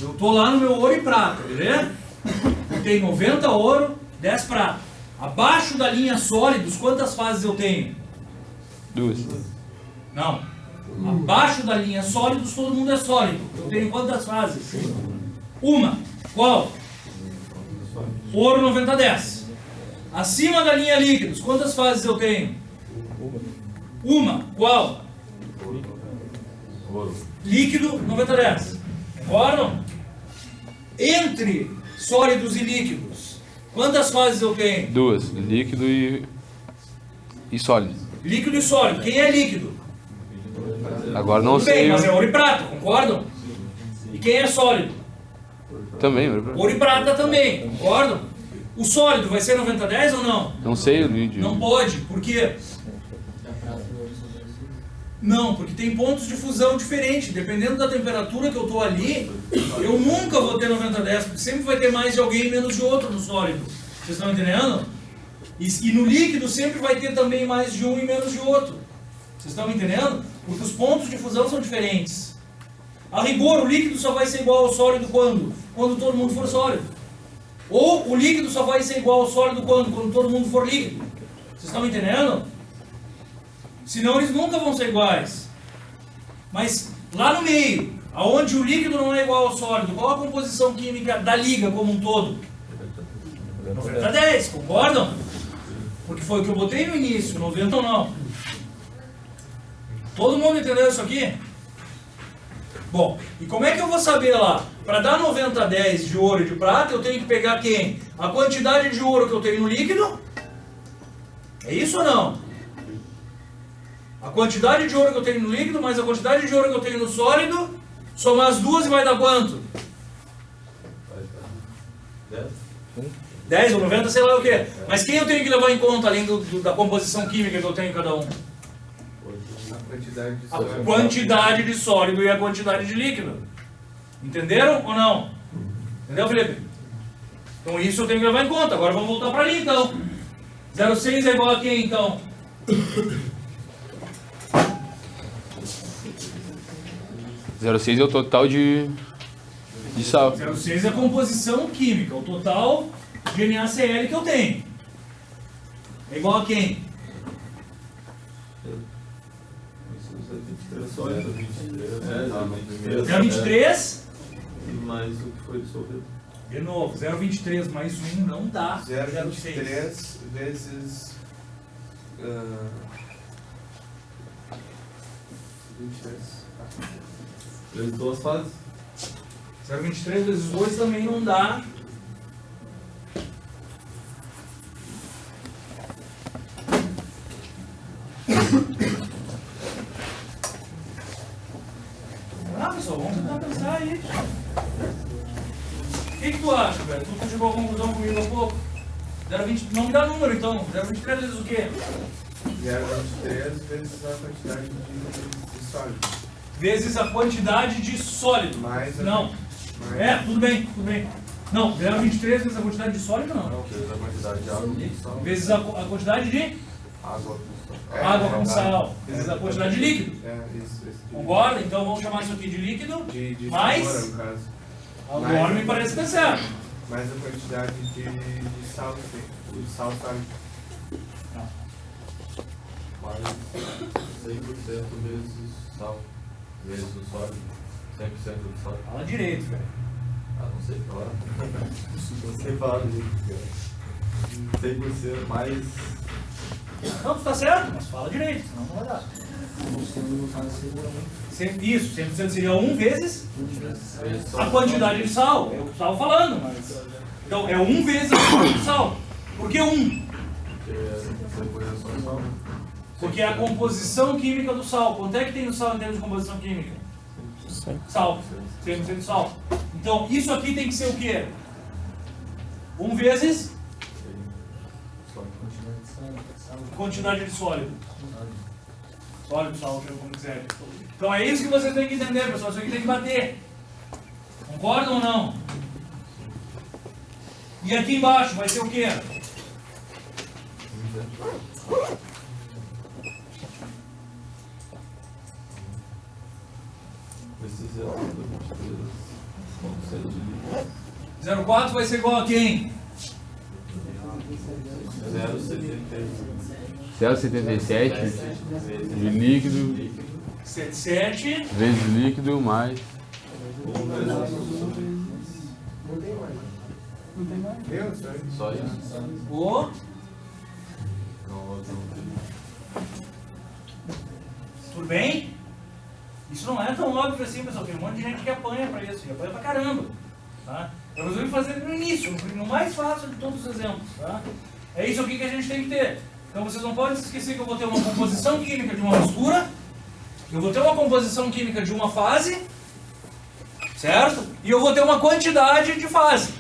Eu estou lá no meu ouro e prata, beleza? Tem 90 ouro, 10 prata. Abaixo da linha sólidos, quantas fases eu tenho? 2. Não. Abaixo da linha sólidos, todo mundo é sólido. Eu tenho quantas fases? Uma. Qual? Ouro 90-10. Acima da linha líquidos, quantas fases eu tenho? Uma. Qual? Líquido 90-10. Concordam? Entre sólidos e líquidos, quantas fases eu tenho? 2. Líquido e sólido. Líquido e sólido. Quem é líquido? Agora não Tudo bem, sei. mas é ouro e prata, concordam? E quem é sólido? Também. Ouro e prata também, concordam? O sólido vai ser 90-10 ou não? Não sei o vídeo. Não pode, por quê? Não, porque tem pontos de fusão diferentes. Dependendo da temperatura que eu estou ali, eu nunca vou ter 90-10, porque sempre vai ter mais de alguém e menos de outro no sólido. Vocês estão entendendo? E no líquido sempre vai ter também mais de um e menos de outro. Vocês estão entendendo? Porque os pontos de fusão são diferentes. A rigor, o líquido só vai ser igual ao sólido quando? Quando todo mundo for sólido. Ou o líquido só vai ser igual ao sólido quando? Quando todo mundo for líquido. Vocês estão entendendo? Senão eles nunca vão ser iguais. Mas lá no meio, aonde o líquido não é igual ao sólido, qual a composição química da liga como um todo? 90-10, concordam? Porque foi o que eu botei no início, 90 ou não. Todo mundo entendeu isso aqui? Bom, e como é que eu vou saber lá? Para dar 90/10 de ouro e de prata, eu tenho que pegar quem? A quantidade de ouro que eu tenho no líquido? É isso ou não? A quantidade de ouro que eu tenho no líquido mais a quantidade de ouro que eu tenho no sólido, somar as duas e vai dar quanto? 10 ou 90, sei lá o que. Mas quem eu tenho que levar em conta além da composição química que eu tenho em cada um? A A quantidade de sólido e a quantidade de líquido. Entenderam ou não? Entendeu, Felipe? Então isso eu tenho que levar em conta. Agora vamos voltar para ali então. 0,6 é igual a quem então? (0,6) é o total de sal. 0,6 é a composição química, o total de NaCl que eu tenho. É igual a quem? Só 23. É, 0,23. E mais o que foi dissolvido. De novo, 0,23 mais 1 não dá 0,23 vezes 23. Vezes duas fases. 0,23 vezes 2 também não dá. Pessoal, vamos tentar pensar aí. O que tu acha, velho? Tu chegou a conclusão comigo há pouco? 0,20, não me dá número então. 0,23 vezes o quê? 0,23 vezes a quantidade de sólido. Vezes a quantidade de sólido. Mais a- Não. mais- Tudo bem, tudo bem. Não, 0,23 vezes a quantidade de sólido não. Não, vezes a quantidade de água com sal. Vezes a quantidade de Água com sal. água com sal. Vezes a quantidade de líquido. Isso. Concorda? Então vamos chamar isso aqui de líquido. De Mais- fora, no caso. Agora me parece que tá certo. Mais a quantidade de sal que tem. De sal sólido. Mais 100% vezes sal. Vezes o sólido. 100% do sólido. Fala direito, velho. Ah, não sei falar. Não sei falar direito, cara. 100% mais. Não, tu tá certo, mas fala direito, senão não vai dar. Isso, 100% seria 1 vezes Vezes a quantidade de sal. Eu estava falando, mas. Então é 1 vezes a quantidade de sal. Por que 1? Porque depois é só sal. Porque é a composição química do sal. Quanto é que tem o sal em termos de composição química? Sal. 100% de sal. Então isso aqui tem que ser o quê? 1 vezes quantidade de sólido. Sólido, sal, chama como quiser. Então é isso que vocês têm que entender, pessoal. Isso aqui tem que bater. Concordam ou não? E aqui embaixo vai ser o quê? Esse 0,23 de líquido. 0,4 vai ser igual a quem? 0,77. 0,77 de líquido 77 vezes líquido mais. Deu, só isso. Só isso? o... Não, outro não tem. Tudo bem? Isso não é tão óbvio assim, pessoal. Tem um monte de gente que apanha pra isso. Que apanha pra caramba. Tá? Eu resolvi fazer no início, no mais fácil de todos os exemplos. Tá? É isso aqui que a gente tem que ter. Então vocês não podem se esquecer que eu vou ter uma composição química de uma mistura. Eu vou ter uma composição química de uma fase. Certo? E eu vou ter uma quantidade de fase.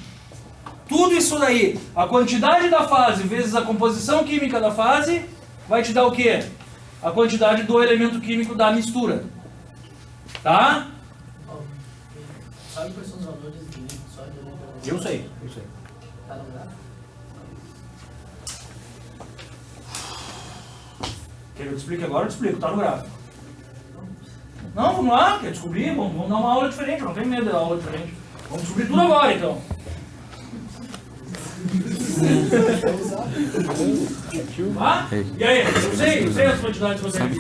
Tudo isso daí, a quantidade da fase vezes a composição química da fase, vai te dar o quê? A quantidade do elemento químico da mistura. Tá? Sabe quais são os valores de sólido? Eu sei. Cada lugar? Quer que eu te explique agora? Eu te explico, tá no gráfico. Não, vamos lá, quer descobrir? Vamos dar uma aula diferente, eu não tenho medo de dar aula diferente. Vamos descobrir tudo agora, então. Ah? E aí? Eu sei as quantidades que você aqui.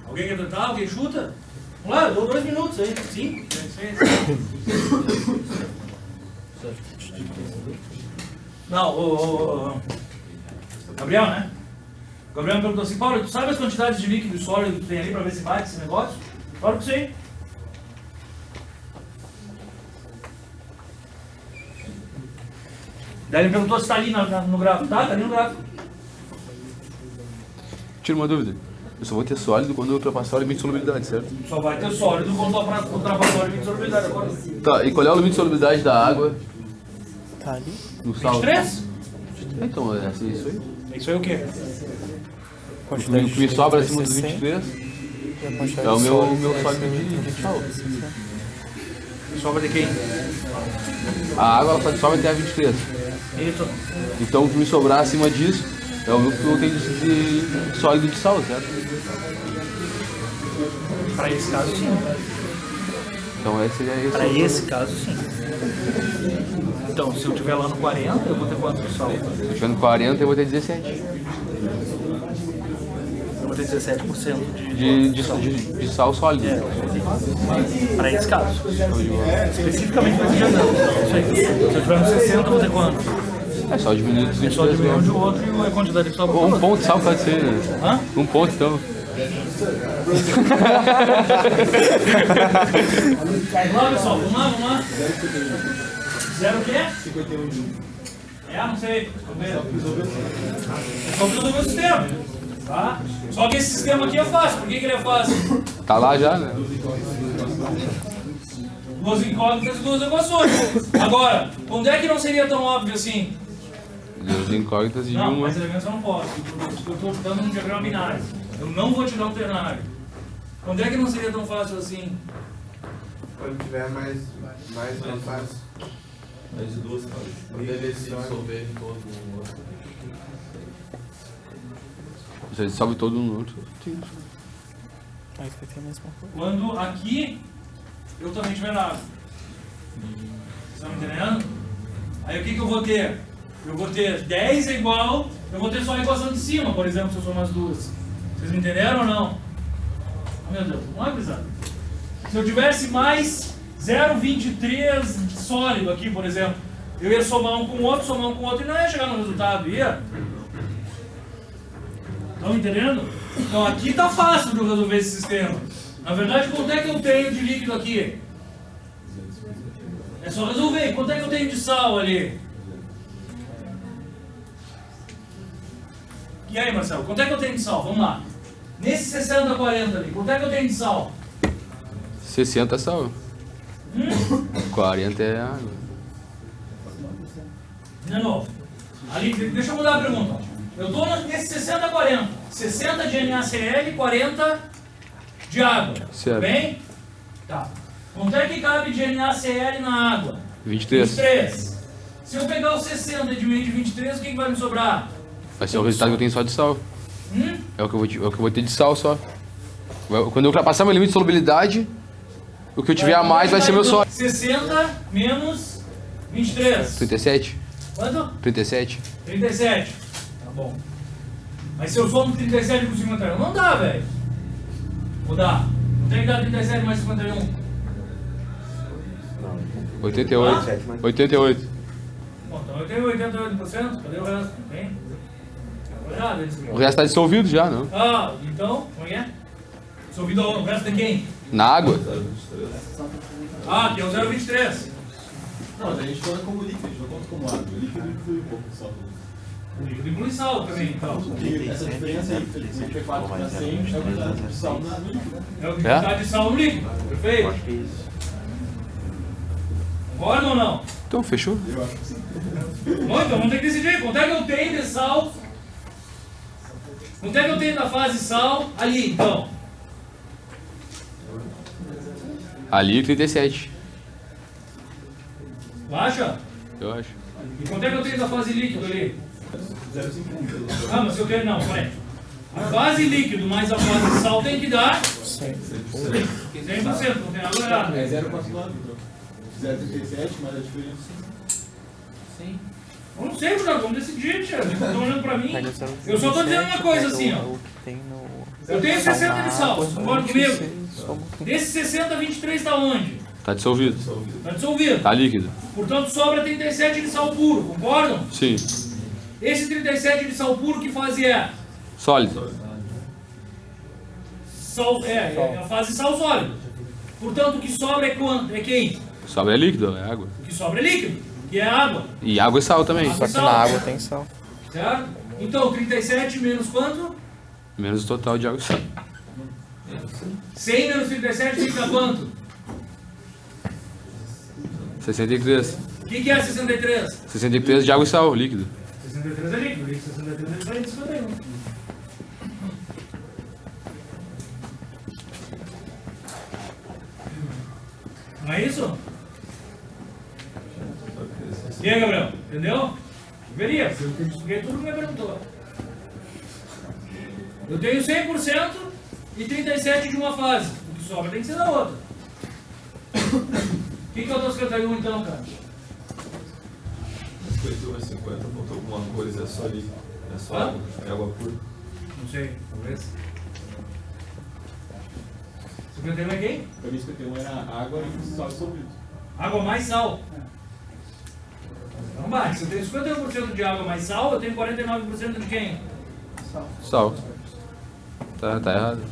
Alguém quer tentar? Alguém chuta? Vamos lá, eu dou 2 minutos aí. 5, 6. Não, o Gabriel, né? O Gabriel me perguntou assim, Paulo, tu sabe as quantidades de líquido e sólido que tem ali pra ver se bate esse negócio? Claro que sei. Daí ele me perguntou se tá ali no gráfico. Tá ali no gráfico. Tira uma dúvida. Eu só vou ter sólido quando eu ultrapassar o limite de solubilidade, certo? Só vai ter sólido quando ultrapassar o limite de solubilidade agora. Tá, e qual é o limite de solubilidade da água Tá ali. no sal? 23? Então, é assim, isso aí. Isso aí o quê? O que me sobra acima dos 23 E a quantidade é o de meu sólido sólido de sal. Sobra de quem? A água ela sobe até a 23. Isso. Então, o que me sobrar acima disso é o meu que eu tenho de sólido de sal, certo? Para esse caso, sim. Então, esse seria esse. Para esse caso, sim. Então, se eu estiver lá no 40, eu vou ter quanto de sal? Se eu tiver no 40, eu vou ter 17 Eu vou ter 17% de sal sólido. para esse caso. Especificamente para esse janela. Isso aí. Se eu estiver no 60, eu vou ter quanto? É só diminuir dos É só 23 diminuir um de mesmo. outro e a quantidade que sobra. Um ponto de sal pode ser, né? Hã? Um ponto, então. Vamos lá, pessoal. Vamos lá. Zero o quê? 51 de 1. Não sei. É só resolver o sistema. Tá? Só que esse sistema aqui é fácil. Por que ele é fácil? Tá lá já, né? Duas incógnitas e duas equações. Agora, onde é que não seria tão óbvio assim? Duas incógnitas e Não, uma. mais elementos eu não posso. Eu estou dando um diagrama binário. Eu não vou te dar um ternário. Onde é que não seria tão fácil assim? Quando tiver mais não fácil. Mas de duas, cara. Quando eles se dissolverem todo no outro. Você sobe todo no outro. Aí vai ter a mesma coisa. Quando aqui eu também tiver água. Vocês estão me entendendo? Aí o que eu vou ter? Eu vou ter 10 é igual, eu vou ter só a equação de cima, por exemplo, se eu somar as duas. Vocês me entenderam ou não? Oh, meu Deus, não é pesado. Se eu tivesse mais 0,23 sólido aqui, por exemplo, eu ia somar um com o outro e não ia chegar no resultado, ia? Estão entendendo? Então aqui tá fácil de eu resolver esse sistema. Na verdade, quanto é que eu tenho de líquido aqui? É só resolver. Quanto é que eu tenho de sal ali? E aí, Marcelo, quanto é que eu tenho de sal? Vamos lá. Nesse 60-40 ali, quanto é que eu tenho de sal? 60 é sal. 40 é água. De novo. Ali, deixa eu mudar a pergunta. Eu estou nesse 60-40. 60 de NaCl, 40 de água. Certo. Bem? Tá. Quanto é que cabe de NaCl na água? 23. 23. Se eu pegar o 60 e diminuir de 23, o que vai me sobrar? Vai ser o resultado que eu tenho só de sal. É o que eu vou ter de sal só. Quando eu ultrapassar meu limite de solubilidade, o que eu tiver a mais vai ser meu sólido. 60 menos 23. 37. Quanto? 37. 37. Tá bom. Mas se eu somo 37 com 51, não dá, velho. Ou dá? Não tem que dar 37 mais 51. 88. 88. Bom, então eu tenho 88%. Cadê o resto? Não tem? Errado, eles... O resto está dissolvido já, não? Ah, então, como é que é? Dissolvido o resto de quem? Na água? Ah, aqui é o 0,23. Não, a gente conta como líquido, a gente não conta como água. O líquido inclui um pouco de sal. O líquido inclui sal também, então. Essa diferença aí, infelizmente, é 4 para 100, é a quantidade de sal no líquido. É o que dá de sal no líquido. Perfeito? Concorda ou não? Então, fechou? Eu acho que sim. Bom, então vamos ter que decidir. Quanto é que eu tenho de sal? Quanto é que eu tenho da fase sal ali, então? Ali 37. Tu acha? Eu acho. E quanto é que eu tenho da fase líquido ali? 0,51. Ah, mas se eu tenho... Não, peraí. A fase líquido mais a fase sal tem que dar 100%, não tem nada errado. É 0,49, então. 0,37, mas a diferença... Sim. Eu não sei, Bruno, vamos decidir, tia. Vocês estão olhando pra mim. Mas esse Eu só tô dizendo uma coisa assim, ó. O que tem no... Eu tenho 60 de sal, concorda comigo? Soma com Esse 60, 23 tá onde? Tá dissolvido. Está dissolvido. Tá líquido. Portanto, sobra 37 de sal puro, concordam? Sim. Esse 37 de sal puro, que fase é? Sólido. É a fase sal sólido. Portanto, o que sobra é quanto? É quem? Sobra é líquido, é água. O que sobra é líquido, que é água. E água e sal também. Só que na água tem sal. Certo? Então, 37 menos quanto? Menos o total de água e sal. 100 menos 37 fica quanto? 63. O que é 63? 63 de água e sal, líquido. 63 é líquido. 63 é 51. Não é isso? E aí, Gabriel? Entendeu? Veria, eu expliquei tudo que me perguntou. Eu tenho 100% e 37% de uma fase. O que sobra tem que ser da outra. O que é o 51 então, cara? 51 é 50, faltou alguma coisa, é só líquido. É só Hã? água, é água pura. Não sei, talvez. 51 é quem? Para mim, 51 era água e sal dissolvido. Água mais sal. Então vai, se eu tenho 51% de água mais sal, eu tenho 49% de quem? Sal. Tá errado.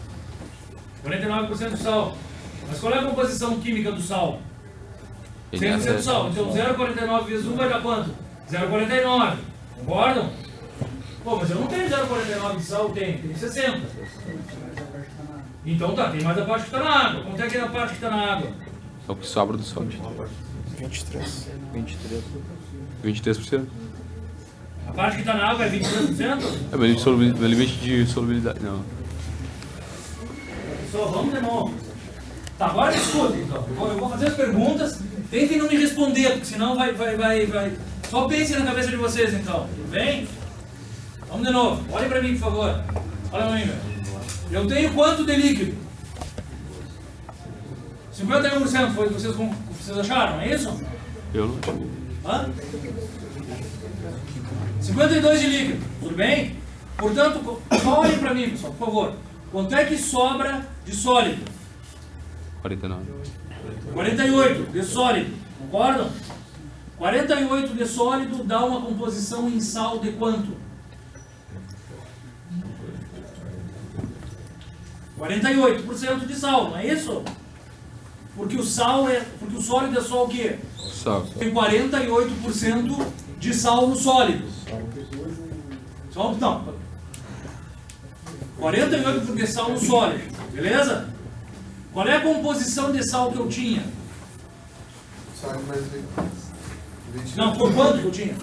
49% de sal. Mas qual é a composição química do sal? Ele é 100% sal. Então 0,49 vezes 1 vai dar quanto? 0,49. Concordam? Pô, mas eu não tenho 0,49 de sal, tenho 60. Então tá, tem mais a parte que está na água. Quanto é que é a parte que está na água? É o que sobra do sal. 23. 23%. A parte que está na água é 23%? É meu limite de solubilidade. Não. Pessoal, vamos de novo. Tá, agora escutem então. Eu vou fazer as perguntas. Tentem não me responder, porque senão vai. Só pensem na cabeça de vocês então. Tudo bem? Vamos de novo. Olhem para mim, por favor. Olha para mim, velho. Eu tenho quanto de líquido? 51% foi o que vocês acharam, é isso? Eu não tinha. Hã? 52 de líquido, tudo bem? Portanto, só olhem para mim, pessoal, por favor. Quanto é que sobra de sólido? 49. 48 de sólido, concordam? 48 de sólido dá uma composição em sal de quanto? 48% de sal, não é isso? Porque o sólido é só o quê? Sal. Tem 48% de sal no sólido. Só não. 48% de sal no sólido, beleza? Qual é a composição de sal que eu tinha? Sal mais líquido. Não, por quanto que eu tinha?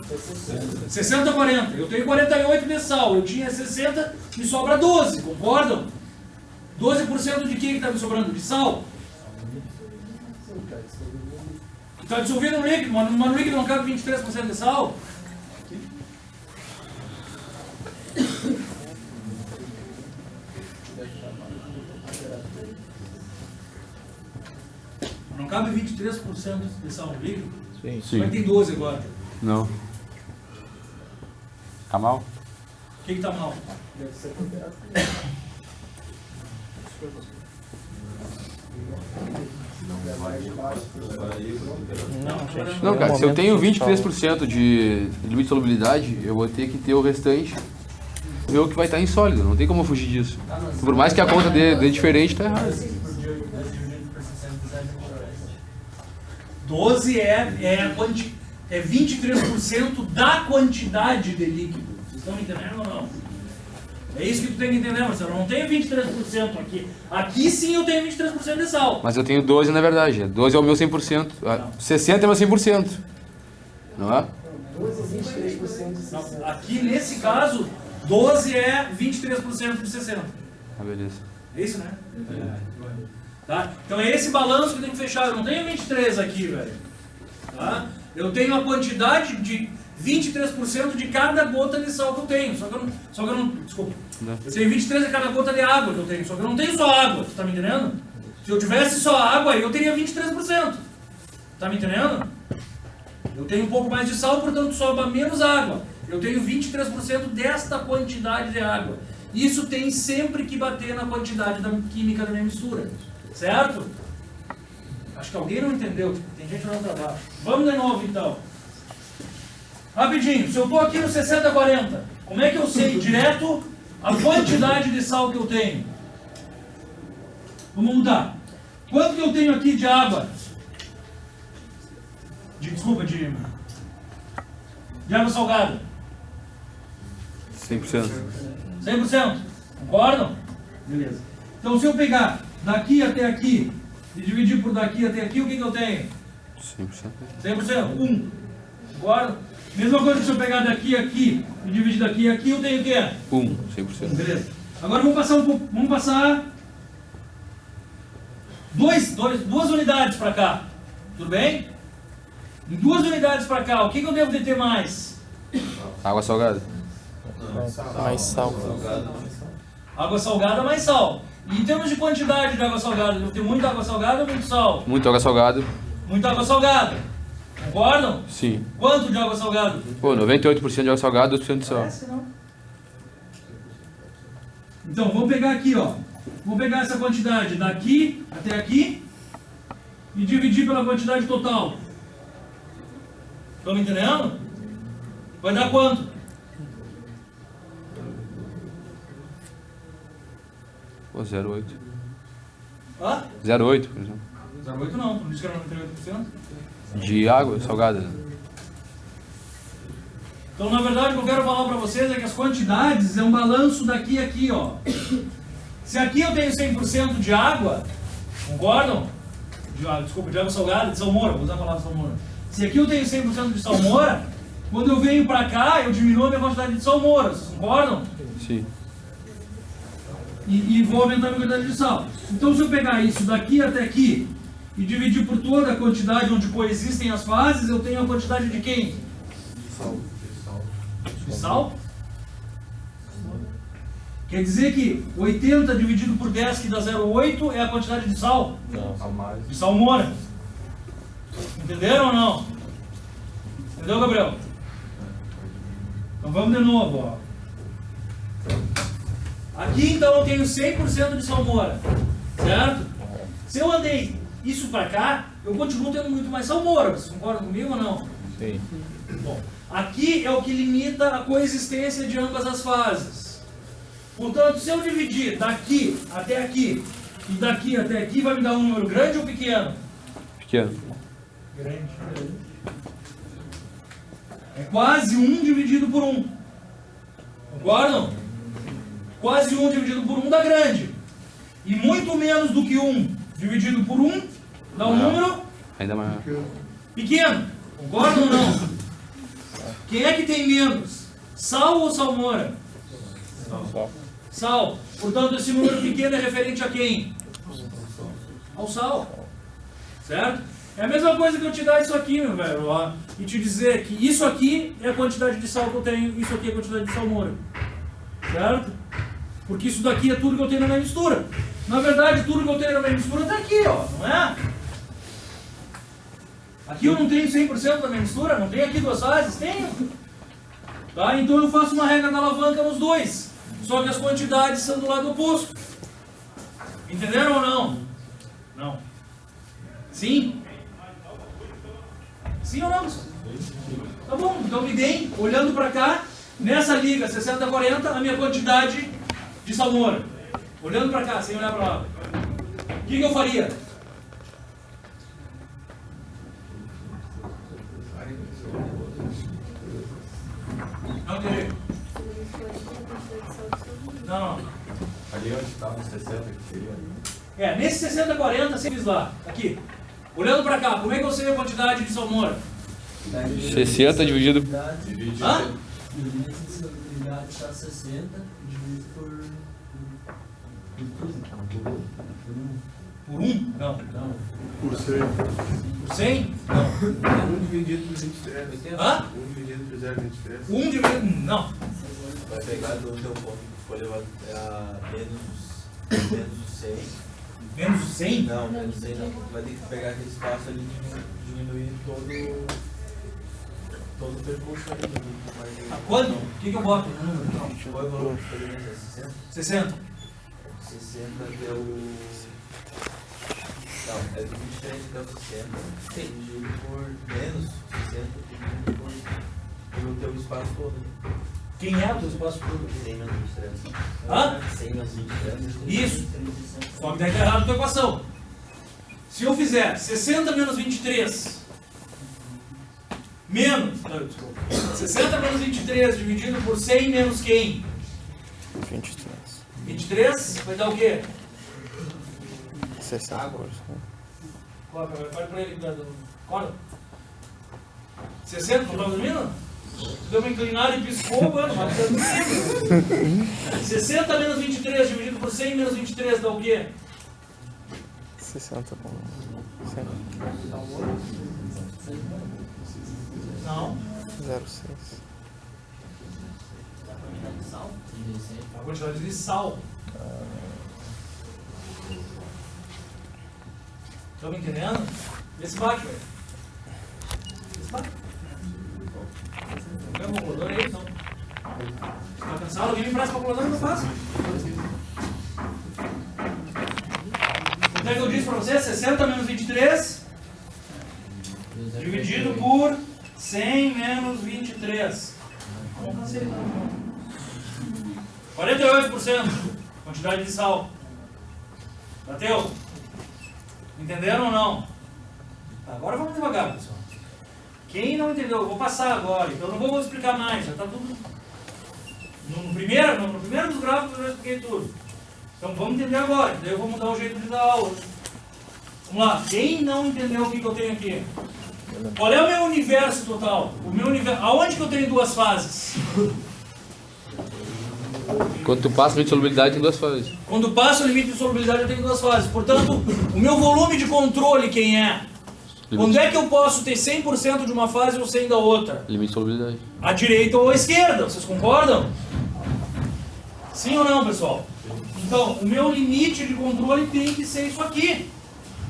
60 a 40. Eu tenho 48 de sal, eu tinha 60, me sobra 12, concordam? 12% de que está me sobrando? De sal? Está dissolvido no líquido, mas no líquido não cabe 23% de sal? Não cabe 23% de sal no líquido? Sim. Como é que tem 12 agora? Não. Tá mal? O que está mal? Não, cara, se eu tenho 23% de limite de solubilidade, eu vou ter que ter o restante ver o que vai estar em sólido. Não tem como eu fugir disso. Por mais que a conta dê diferente, tá errado. 12 é 23% da quantidade de líquido. Vocês estão me entendendo ou não? É isso que tu tem que entender, Marcelo. Eu não tenho 23% aqui. Aqui sim eu tenho 23% de sal. Mas eu tenho 12 na verdade. 12 é o meu 100%. 60 é o meu 100%. Não é? 12 23% de 60. Não, aqui nesse caso, 12 é 23% de 60. Ah, beleza. É isso, né? Tá? Então é esse balanço que eu tenho que fechar. Eu não tenho 23 aqui, velho. Tá? Eu tenho a quantidade de 23% de cada gota de sal que eu tenho. Só que eu não desculpa. Eu tenho 23 de cada gota de água que eu tenho. Só que eu não tenho só água. Tu tá me entendendo? Se eu tivesse só água, eu teria 23%. Tá me entendendo? Eu tenho um pouco mais de sal, portanto sobra menos água. Eu tenho 23% desta quantidade de água. Isso tem sempre que bater na quantidade da química da minha mistura. Certo? Acho que alguém não entendeu. Tem gente olhando para baixo. Vamos de novo então. Rapidinho. Se eu estou aqui no 60-40, como é que eu sei direto a quantidade de sal que eu tenho? Vamos mudar. Quanto que eu tenho aqui de água? Desculpa, de água salgada. 100%. 100%. Concordam? Beleza. Então, se eu pegar daqui até aqui e dividir por daqui até aqui, o que eu tenho? 100%. 100%. 1. Concordam? Mesma coisa que se eu pegar daqui a aqui e dividir daqui a aqui, eu tenho o quê? 100%. Beleza. Agora vamos passar vamos passar duas unidades para cá. Tudo bem? Em 2 unidades para cá, o que eu devo de ter mais? Água salgada. Mais sal. Água salgada mais sal. E em termos de quantidade de água salgada, eu devo ter muita água salgada ou muito sal? Muita água salgada. Muita água salgada. Concordam? Sim. Quanto de água salgada? Pô, 98% de água salgada, 2% de sal. Parece, não? Então, vamos pegar aqui, ó. Vamos pegar essa quantidade daqui até aqui e dividir pela quantidade total. Estão me entendendo? Vai dar quanto? Pô, 0,8. Hã? 0,8, por exemplo. 0,8 não, por isso que era 98%. De água salgada. Então, na verdade, o que eu quero falar para vocês é que as quantidades é um balanço daqui a aqui, ó. Se aqui eu tenho 100% de água, concordam? De água salgada, de salmoura, vou usar a palavra salmoura. Se aqui eu tenho 100% de salmoura, quando eu venho para cá, eu diminuo a minha quantidade de salmoura, vocês concordam? Sim. E vou aumentar a minha quantidade de sal. Então, se eu pegar isso daqui até aqui e dividir por toda a quantidade onde coexistem as fases, eu tenho a quantidade de quem? De sal. Quer dizer que 80 dividido por 10, que dá 0,8, é a quantidade de sal? Não. De salmoura. Entenderam ou não? Entendeu, Gabriel? Então vamos de novo, ó. Aqui então eu tenho 100% de salmoura, certo? Se eu andei isso para cá, eu continuo tendo muito mais salmoura. Vocês concordam comigo ou não? Sim. Bom, aqui é o que limita a coexistência de ambas as fases. Portanto, se eu dividir daqui até aqui e daqui até aqui, vai me dar um número grande ou pequeno? Pequeno. Grande. É quase 1 dividido por 1. Concordam? Quase 1 dividido por 1 dá grande. E muito menos do que 1 dividido por 1 dá um número Ainda maior. pequeno. Concordam ou não? Quem é que tem menos? Sal ou salmoura? Sal. Sal. Portanto, esse número pequeno é referente a quem? Ao sal. Certo? É a mesma coisa que eu te dar isso aqui, meu velho, ó, e te dizer que isso aqui é a quantidade de sal que eu tenho, isso aqui é a quantidade de salmoura. Certo? Porque isso daqui é tudo que eu tenho na minha mistura. Na verdade, tudo que eu tenho na minha mistura está aqui, ó, não é? Aqui eu não tenho 100% da minha mistura, não tenho aqui 2 fases? Tenho. Tá? Então eu faço uma regra da alavanca nos dois. Só que as quantidades são do lado oposto. Entenderam ou não? Não. Sim? Sim ou não? Tá bom, então me deem, olhando para cá, nessa liga 60-40, a minha quantidade de salmoura. Olhando para cá, sem olhar para lá. O que eu faria? Não entendi. Não. Ali onde está no 60 que seria. Nesse 60-40, simples lá. Aqui. Olhando para cá, como é que eu sei a quantidade de salmoura? 60 dividido. Divide. Hã? Dividido essa unidade está 60, dividido por 1? Não. Por 100. Por 100? Não. 1 dividido por 23. Hã? 1 dividido por 0,23. 1 dividido... Não. Vai pegar do teu ponto que foi levado a menos 100. Menos de 100? Não, menos 100 não. Vai ter que pegar aquele espaço ali e diminuir todo o percurso ali. A quanto? O que eu boto no número? Não. Qual é o valor que foi 60? 60. 60 deu Não, é do 23 até o 60, dividido por menos 60, dividido pelo teu espaço todo. Quem é o teu espaço todo? 100 menos 23. Hã? 100 menos 23. Isso. Só que daí tá errado a tua equação. Se eu fizer 60 menos 23 menos, desculpa, 60 menos 23 dividido por 100 menos quem? 23. 23 vai dar o quê? 60%. Coloca, vai pra ele, acorda. 60, não estava dormindo? Deu uma inclinada e piscou, mano. 60 menos 23 dividido por 100 menos 23 dá o quê? 60 com 100. Não. 0,6. A quantidade de sal. Estão me entendendo? Vê se bate, velho. Vê se bate. Quer um calculador aí, então? Tá cansado? Alguém me empresta calculador que eu faço? Então é que eu disse pra você? 60 menos 23 dividido por 100 menos 23. Não cansei, não. 48% quantidade de sal. Bateu? Entenderam ou não? Agora vamos devagar, pessoal. Quem não entendeu, eu vou passar agora, então eu não vou explicar mais, já está tudo. No primeiro dos gráficos eu já expliquei tudo. Então vamos entender agora, daí eu vou mudar o jeito de dar aula. Vamos lá, quem não entendeu o que eu tenho aqui? Qual é o meu universo total? O meu universo, aonde que eu tenho duas fases? Quando tu passa de solubilidade, tem duas fases. Quando passa o limite de solubilidade eu tenho duas fases. Portanto, o meu volume de controle quem é? Quando é que eu posso ter 100% de uma fase ou 100% da outra? Limite de solubilidade. À direita ou à esquerda, vocês concordam? Sim ou não, pessoal? Então, o meu limite de controle tem que ser isso aqui.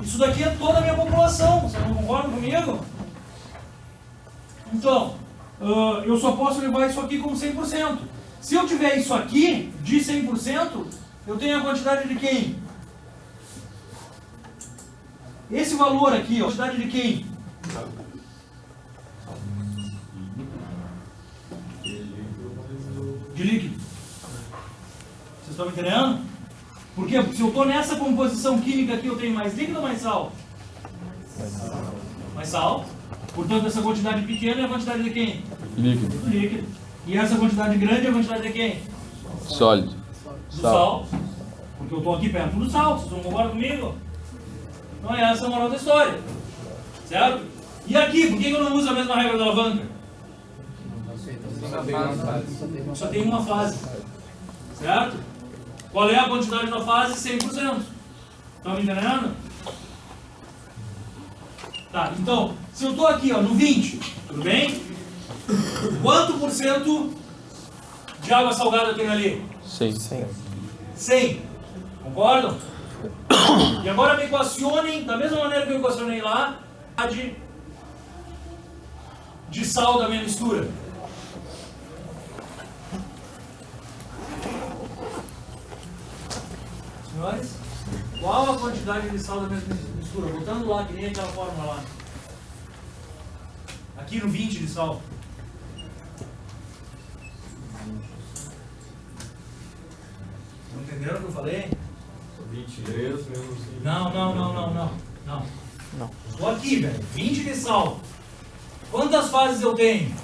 Isso daqui é toda a minha população, vocês não concordam comigo? Então, eu só posso levar isso aqui como 100%. Se eu tiver isso aqui, de 100%, eu tenho a quantidade de quem? Esse valor aqui, ó, a quantidade de quem? De líquido. Vocês estão me entendendo? Por quê? Porque se eu estou nessa composição química aqui, eu tenho mais líquido ou mais sal? Mais sal. Portanto, essa quantidade pequena é a quantidade de quem? Líquido. Do líquido. E essa quantidade grande é a quantidade de quem? Sólido. Do sal. Porque eu estou aqui perto do sal, vocês não concordam comigo? Então essa é a moral da história. Certo? E aqui, por que eu não uso a mesma regra da alavanca? Só tem uma fase. Certo? Qual é a quantidade da fase? 100%. Estão me entendendo? Tá, então, se eu estou aqui ó, no 20, tudo bem? Quanto por cento de água salgada tem ali? 100. 100. Concordam? E agora me equacionem, da mesma maneira que eu equacionei lá, a de sal da minha mistura. Senhores, qual a quantidade de sal da minha mistura? Botando lá, que nem aquela fórmula lá. Aqui no 20 de sal. Não entenderam o que eu falei? 23 menos 20. Não. Estou aqui, velho. 20 de sal. Quantas fases eu tenho?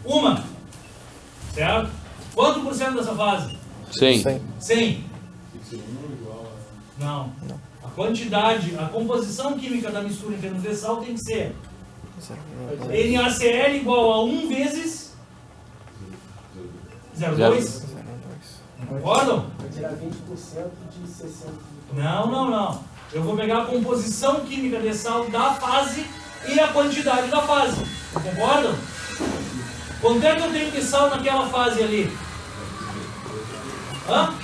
Uma. Certo? Quanto por cento dessa fase? 100. 100. Não. A quantidade, a composição química da mistura em termos de sal tem que ser NaCl igual a 1 vezes 0,2. Concordam? Vai tirar 20% de 60%. Não. Eu vou pegar a composição química de sal da fase e a quantidade da fase. Concordam? Quanto é que eu tenho de sal naquela fase ali? Hã?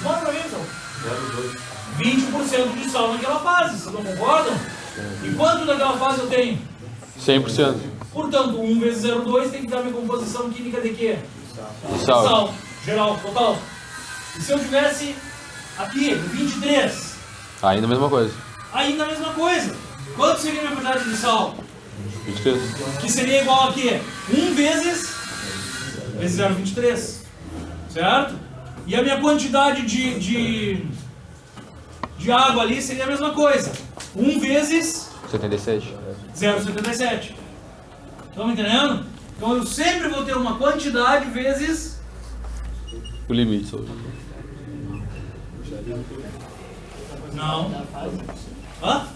Bora pra mim, então. 20% de sal naquela fase, vocês não concordam? E quanto daquela fase eu tenho? 100%. Portanto, 1 vezes 0,2 tem que dar minha composição química de quê? Sal. Geral, total. E se eu tivesse Aqui, 23. Ainda a mesma coisa. Ainda a mesma coisa. Quanto seria a minha quantidade de sal? 23. Que seria igual aqui. 1 vezes 0,23. Certo? E a minha quantidade de água ali seria a mesma coisa. 1 vezes 77. 0,77. Estão me entendendo? Então eu sempre vou ter uma quantidade vezes... O limite. Só. Não. Hã?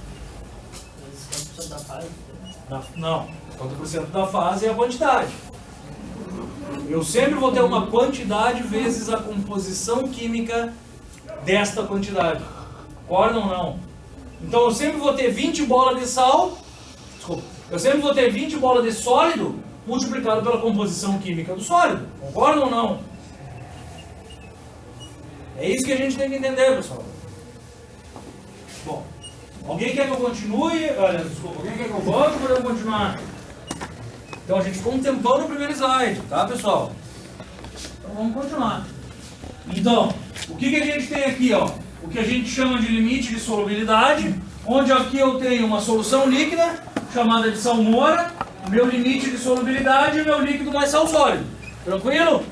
Não. Quanto por cento da fase é a quantidade. Eu sempre vou ter uma quantidade vezes a composição química desta quantidade. Concordam ou não? Então eu sempre vou ter 20 bolas de sal. Desculpa. Eu sempre vou ter 20 bolas de sólido multiplicado pela composição química do sólido. Concordam ou não? É isso que a gente tem que entender, pessoal. Bom, alguém quer que eu continue? Olha, desculpa, alguém quer que eu volte ou podemos continuar? Então a gente ficou um tempão no primeiro slide, tá, pessoal? Então vamos continuar. Então, o que a gente tem aqui, ó? O que a gente chama de limite de solubilidade, onde aqui eu tenho uma solução líquida, chamada de salmoura, meu limite de solubilidade e meu líquido mais sal sólido. Tranquilo?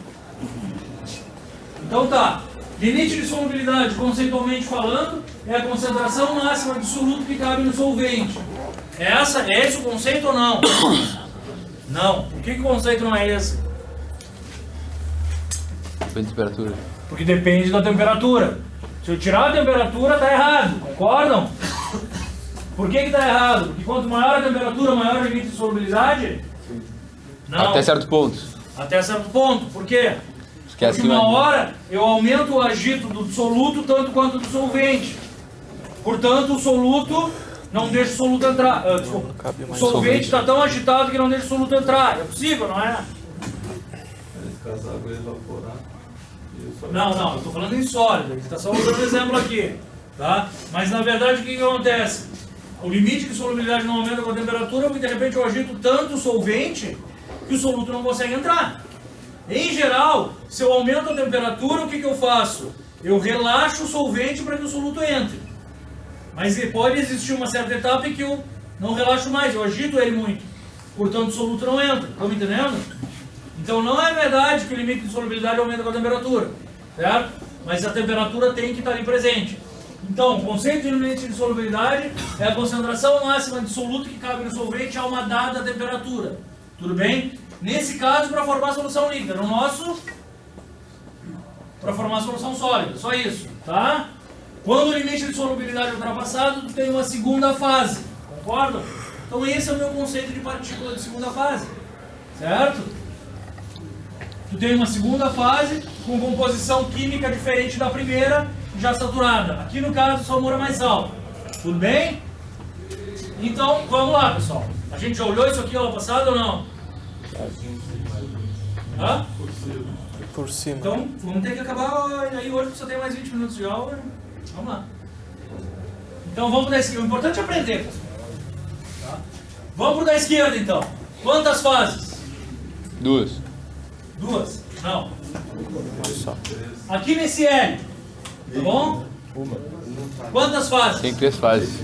Então tá. Limite de solubilidade, conceitualmente falando, é a concentração máxima de soluto que cabe no solvente. É esse o conceito ou não? Não. Por que o conceito não é esse? Depende da temperatura. Porque depende da temperatura. Se eu tirar a temperatura, está errado. Concordam? Por que está errado? Porque quanto maior a temperatura, maior o limite de solubilidade? Não. Até certo ponto. Até certo ponto. Por quê? Esquece Porque uma hora eu aumento o agito do soluto tanto quanto do solvente. Portanto, o soluto não deixa o soluto entrar. Desculpa. O solvente está tão agitado que não deixa o soluto entrar. É possível, não é? Caso a água evaporar. Não, eu estou falando em sólido. A gente está só usando um exemplo aqui. Tá? Mas na verdade o que acontece? O limite de solubilidade não aumenta com a temperatura porque de repente eu agito tanto o solvente que o soluto não consegue entrar. Em geral, se eu aumento a temperatura, o que eu faço? Eu relaxo o solvente para que o soluto entre. Mas pode existir uma certa etapa em que eu não relaxo mais, eu agito ele muito. Portanto, o soluto não entra. Estão me entendendo? Então não é verdade que o limite de solubilidade aumenta com a temperatura. Certo? Mas a temperatura tem que estar ali presente. Então, o conceito de limite de solubilidade é a concentração máxima de soluto que cabe no solvente a uma dada temperatura. Tudo bem? Nesse caso, para formar a solução líquida. No nosso, para formar a solução sólida. Só isso, tá? Quando o limite de solubilidade é ultrapassado, tu tem uma segunda fase. Concordam? Então esse é o meu conceito de partícula de segunda fase. Certo? Tu tem uma segunda fase com composição química diferente da primeira, já saturada. Aqui no caso, salmoura mais alta. Tudo bem? Então, vamos lá, pessoal. A gente já olhou isso aqui aula passada ou não? Hã? Por cima. Então, vamos ter que acabar aí hoje, porque só tem mais 20 minutos de aula. Vamos lá. Então, vamos para a esquerda. O importante é aprender, pessoal. Tá? Vamos para o da esquerda, então. Quantas fases? 2. 2? Não. Só. Aqui nesse L, tá bom? Quantas fases? Tem 3 fases.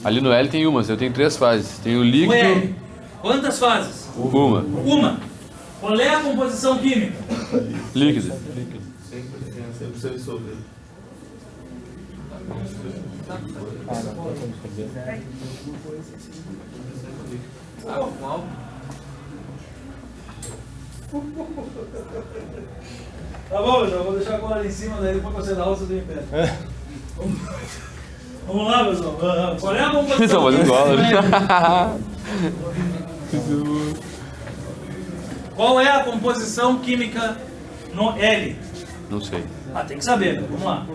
Ali no L tem uma, eu tenho 3 fases. Tem o O líquido. L. Quantas fases? Uma. Uma. Qual é a composição química? Líquido. 100% dissolvido. Com álcool. Tá bom, pessoal, vou deixar a cola ali em cima, daí depois que você dá aula, você tem em pé. Vamos lá, pessoal. Qual é a composição Vocês estão fazendo química? aula. Qual é a composição química no L? Não sei. Ah, tem que saber, vamos lá.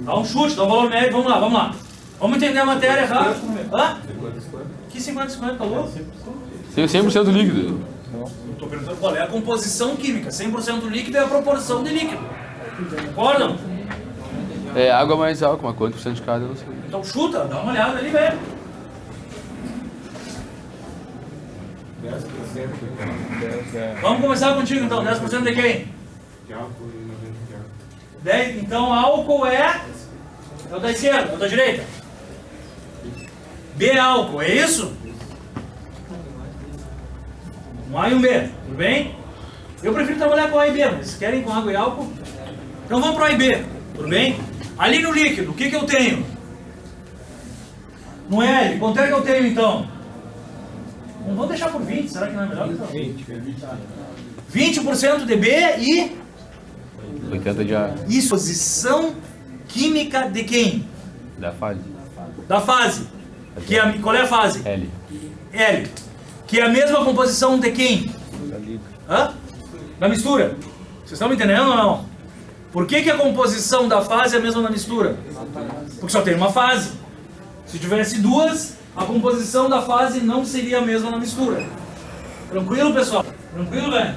Dá um chute, dá um valor médio, vamos lá. Vamos entender a matéria rápido. Hã? Que 50-50, tá louco? Tem 100% líquido. Estou perguntando qual é a composição química. 100% líquido é a proporção de líquido. Concordam? É água mais álcool, mas quanto por cento de cada, eu não sei. Então chuta, dá uma olhada ali mesmo. 10%. Vamos começar contigo então, 10% de quem? De álcool e 90% de álcool. 10, então álcool é o da esquerda, é o da direita. B é álcool, é isso? Um A e um B, tudo bem? Eu prefiro trabalhar com A e B, mas querem com água e álcool? Então vamos para A e B, tudo bem? Ali no líquido, o que eu tenho? No L, quanto é que eu tenho então? Não vou deixar por 20, será que não é melhor? 20% de B e 80 de A. exposição química de quem? Da fase. Da fase. Que é qual é a fase? L. L. Que é a mesma composição de quem? Hã? Da mistura. Vocês estão me entendendo ou não? Por que a composição da fase é a mesma na mistura? Porque só tem uma fase. Se tivesse duas, a composição da fase não seria a mesma na mistura. Tranquilo, pessoal? Tranquilo, velho?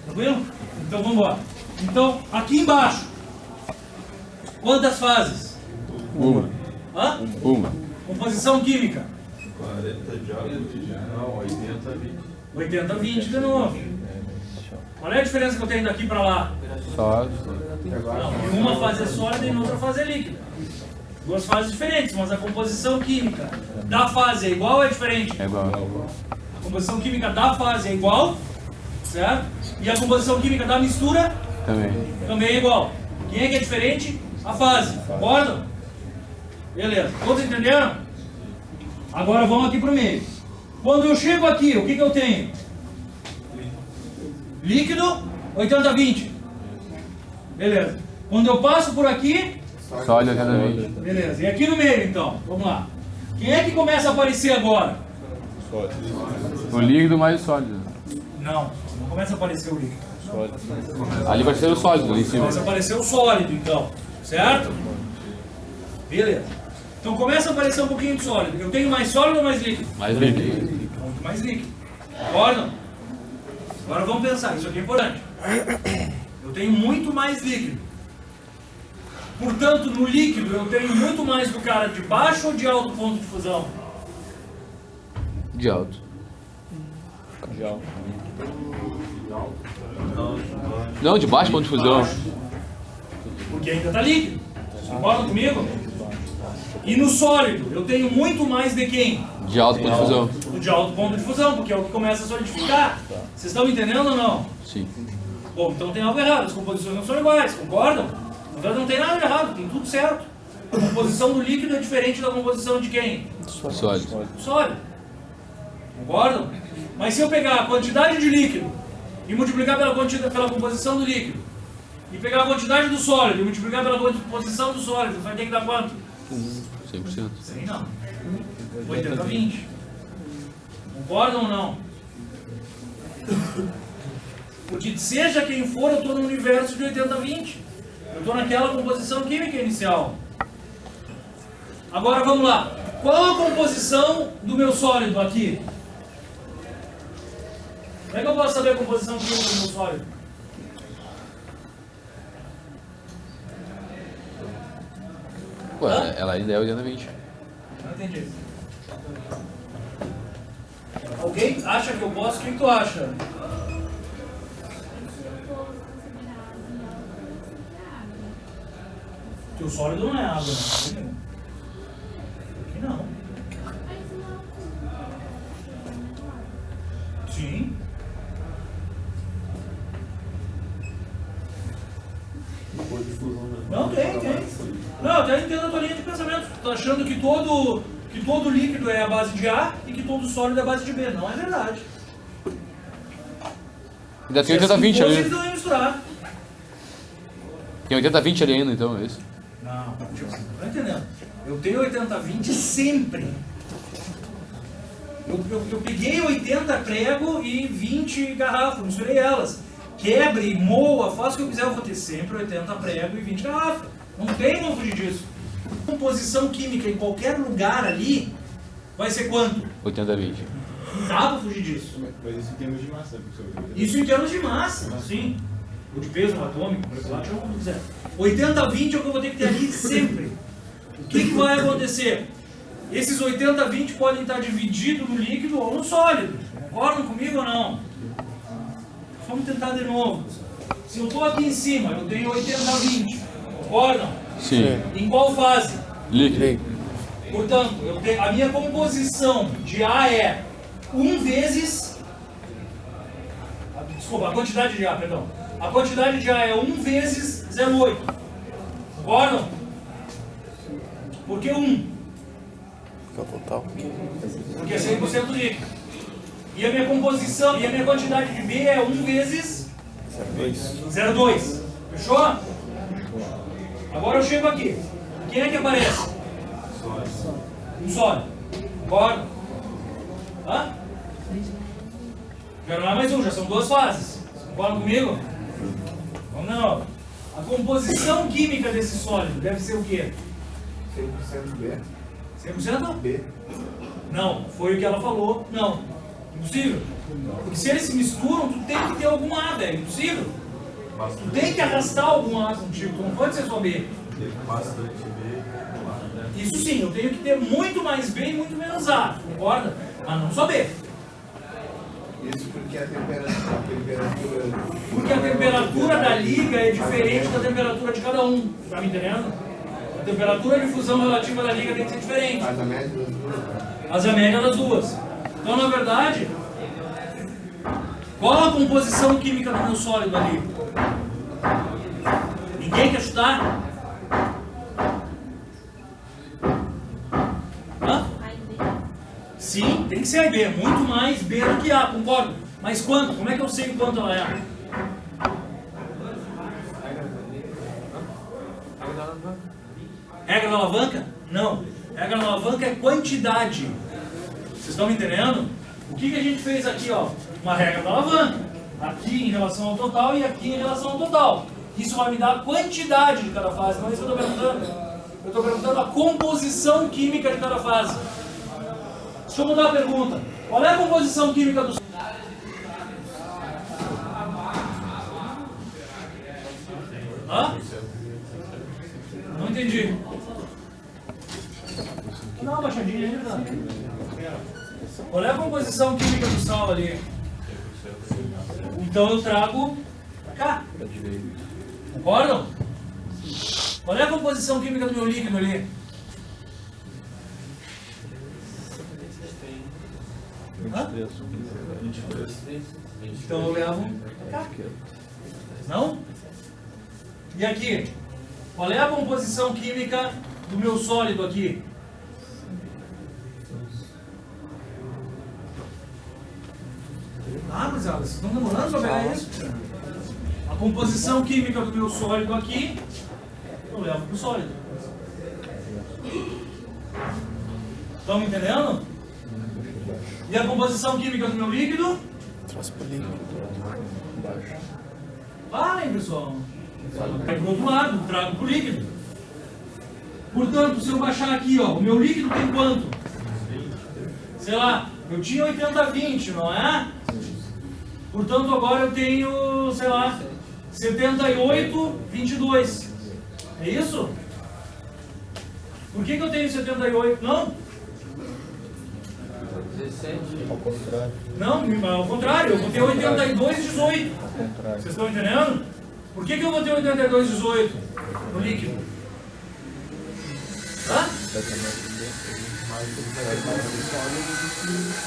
Tranquilo? Então vamos embora. Então, aqui embaixo, quantas fases? Uma. Hã? Uma. Composição química. 40 de água, não, 80, 20. 80-20 de novo. Qual é a diferença que eu tenho daqui para lá? Só. Não, em uma fase é sólida e em outra fase é líquida. Duas fases diferentes, mas a composição química da fase é igual ou é diferente? É igual. A composição química da fase é igual, certo? E a composição química da mistura também é igual. Quem é que é diferente? A fase, concordam? Beleza, todos entenderam? Agora vamos aqui para o meio. Quando eu chego aqui, o que eu tenho? Líquido, 80-20. Beleza. Quando eu passo por aqui... Sólido 80-20. Beleza. E aqui no meio, então? Vamos lá. Quem é que começa a aparecer agora? O líquido mais o sólido. Não começa a aparecer o líquido. Ali vai ser o sólido, ali em cima. Começa a aparecer o sólido, então. Certo? Beleza. Então começa a aparecer um pouquinho de sólido. Eu tenho mais sólido ou mais líquido? Mais líquido. Muito mais líquido. Concordam? Agora vamos pensar, isso aqui é importante. Eu tenho muito mais líquido. Portanto, no líquido eu tenho muito mais do cara de baixo ou de alto ponto de fusão? De alto. Não, de baixo ponto de fusão. Porque ainda está líquido. Concordam comigo? E no sólido, eu tenho muito mais de quem? De alto ponto de fusão. Do de alto ponto de fusão, porque é o que começa a solidificar. Vocês estão me entendendo ou não? Sim. Bom, então tem algo errado, as composições não são iguais, concordam? Na verdade não tem nada de errado, tem tudo certo. A composição do líquido é diferente da composição de quem? Sólido. Sólido. Concordam? Mas se eu pegar a quantidade de líquido e multiplicar pela composição do líquido, e pegar a quantidade do sólido e multiplicar pela composição do sólido, vai ter que dar quanto? 100%. Sei não. 80-20. Concordam ou não? Porque seja quem for, eu estou no universo de 80-20. Eu estou naquela composição química inicial. Agora vamos lá. Qual a composição do meu sólido aqui? Como é que eu posso saber a composição química do meu sólido? Ué, ela ainda é 80-20. Não entendi. Alguém acha que eu posso? O que tu acha? Que o sólido não é água, né? Aqui não. Sim. Não, tem. Não, eu até entendo a tua linha de pensamento. Tu tá achando que todo líquido é a base de A e que todo sólido é a base de B. Não é verdade. Ainda tem Se assim 80-20 fosse, ali. eles não iam misturar. Tem 80-20 ali ainda, então, é isso? Não, tipo, não tá entendendo. Eu tenho 80-20 sempre. Eu peguei 80 prego e 20 garrafas, misturei elas. Quebre, moa, faça o que eu quiser, eu vou ter sempre 80 prego e 20 garrafas. Não tem como fugir disso. Composição química em qualquer lugar ali vai ser quanto? 80-20. Não dá pra fugir disso. Mas isso em termos de massa, professor. Isso em termos de massa, sim. Ou de peso atômico, molecular, chama como quiser. 80-20 é o que eu vou ter que ter ali sempre. O que vai acontecer? Esses 80-20 podem estar divididos no líquido ou no sólido. Concordam comigo ou não? Vamos tentar de novo. Se eu estou aqui em cima, eu tenho 80-20. Concordam? Sim. Em qual fase? Líquido. Portanto, a minha composição de A é 1 vezes... Desculpa, a quantidade de A, perdão. A quantidade de A é 1 vezes 0,8. Concordam? Por que 1? Que é o total. Porque é 100% líquido. E a minha composição, e a minha quantidade de B é 1 vezes 0,2. Fechou? Agora eu chego aqui. Quem é que aparece? Um sólido. Concordo? Hã? Já não é mais um, já são 2 fases. Concordam comigo? Vamos de novo. A composição química desse sólido deve ser o quê? 100% B. 100%? B. Não, foi o que ela falou. Não. Impossível. Porque se eles se misturam, tu tem que ter alguma A, velho. Impossível. Tu tem que arrastar alguma A contigo. Tu não pode ser só B. Bastante B. Isso sim, eu tenho que ter muito mais B e muito menos A. Concorda? Mas não só B. Isso porque a temperatura... Porque a temperatura da liga é diferente da temperatura de cada um. Tá me entendendo? A temperatura de fusão relativa da liga tem que ser diferente. Faz a média das duas, né? Mas a média das duas. Então, na verdade, qual a composição química do meu sólido ali? Ninguém quer chutar? Hã? Sim, tem que ser A e B. Muito mais B do que A, concordo. Mas quanto? Como é que eu sei quanto ela é? Regra da alavanca? Não. Regra da alavanca é quantidade. Vocês estão me entendendo? O que a gente fez aqui, ó? Uma regra da alavanca. Aqui em relação ao total e aqui em relação ao total. Isso vai me dar a quantidade de cada fase. Não é isso que eu estou perguntando. Eu estou perguntando a composição química de cada fase. Deixa eu mudar a pergunta. Qual é a composição química do... Hã? Não entendi. Dá uma baixadinha aí, tá? Qual é a composição química do sal ali? Então eu trago pra cá. Concordam? Qual é a composição química do meu líquido ali? Hã? 23. Então eu levo pra cá. Não? E aqui? Qual é a composição química do meu sólido aqui? Ah, mas vocês estão demorando para pegar isso? A composição química do meu sólido aqui, eu levo para o sólido. Estão me entendendo? E a composição química do meu líquido? Traz para líquido. Parem, pessoal. Vai para o outro lado, trago para o líquido. Portanto, se eu baixar aqui, ó, o meu líquido tem quanto? Sei lá, eu tinha 80-20, não é? Portanto, agora eu tenho, sei lá, 78-22. É isso? Por que eu tenho 78? Não? 17. Não, ao contrário, eu vou ter 82-18. Vocês estão entendendo? Por que eu vou ter 82-18 no líquido? Hã?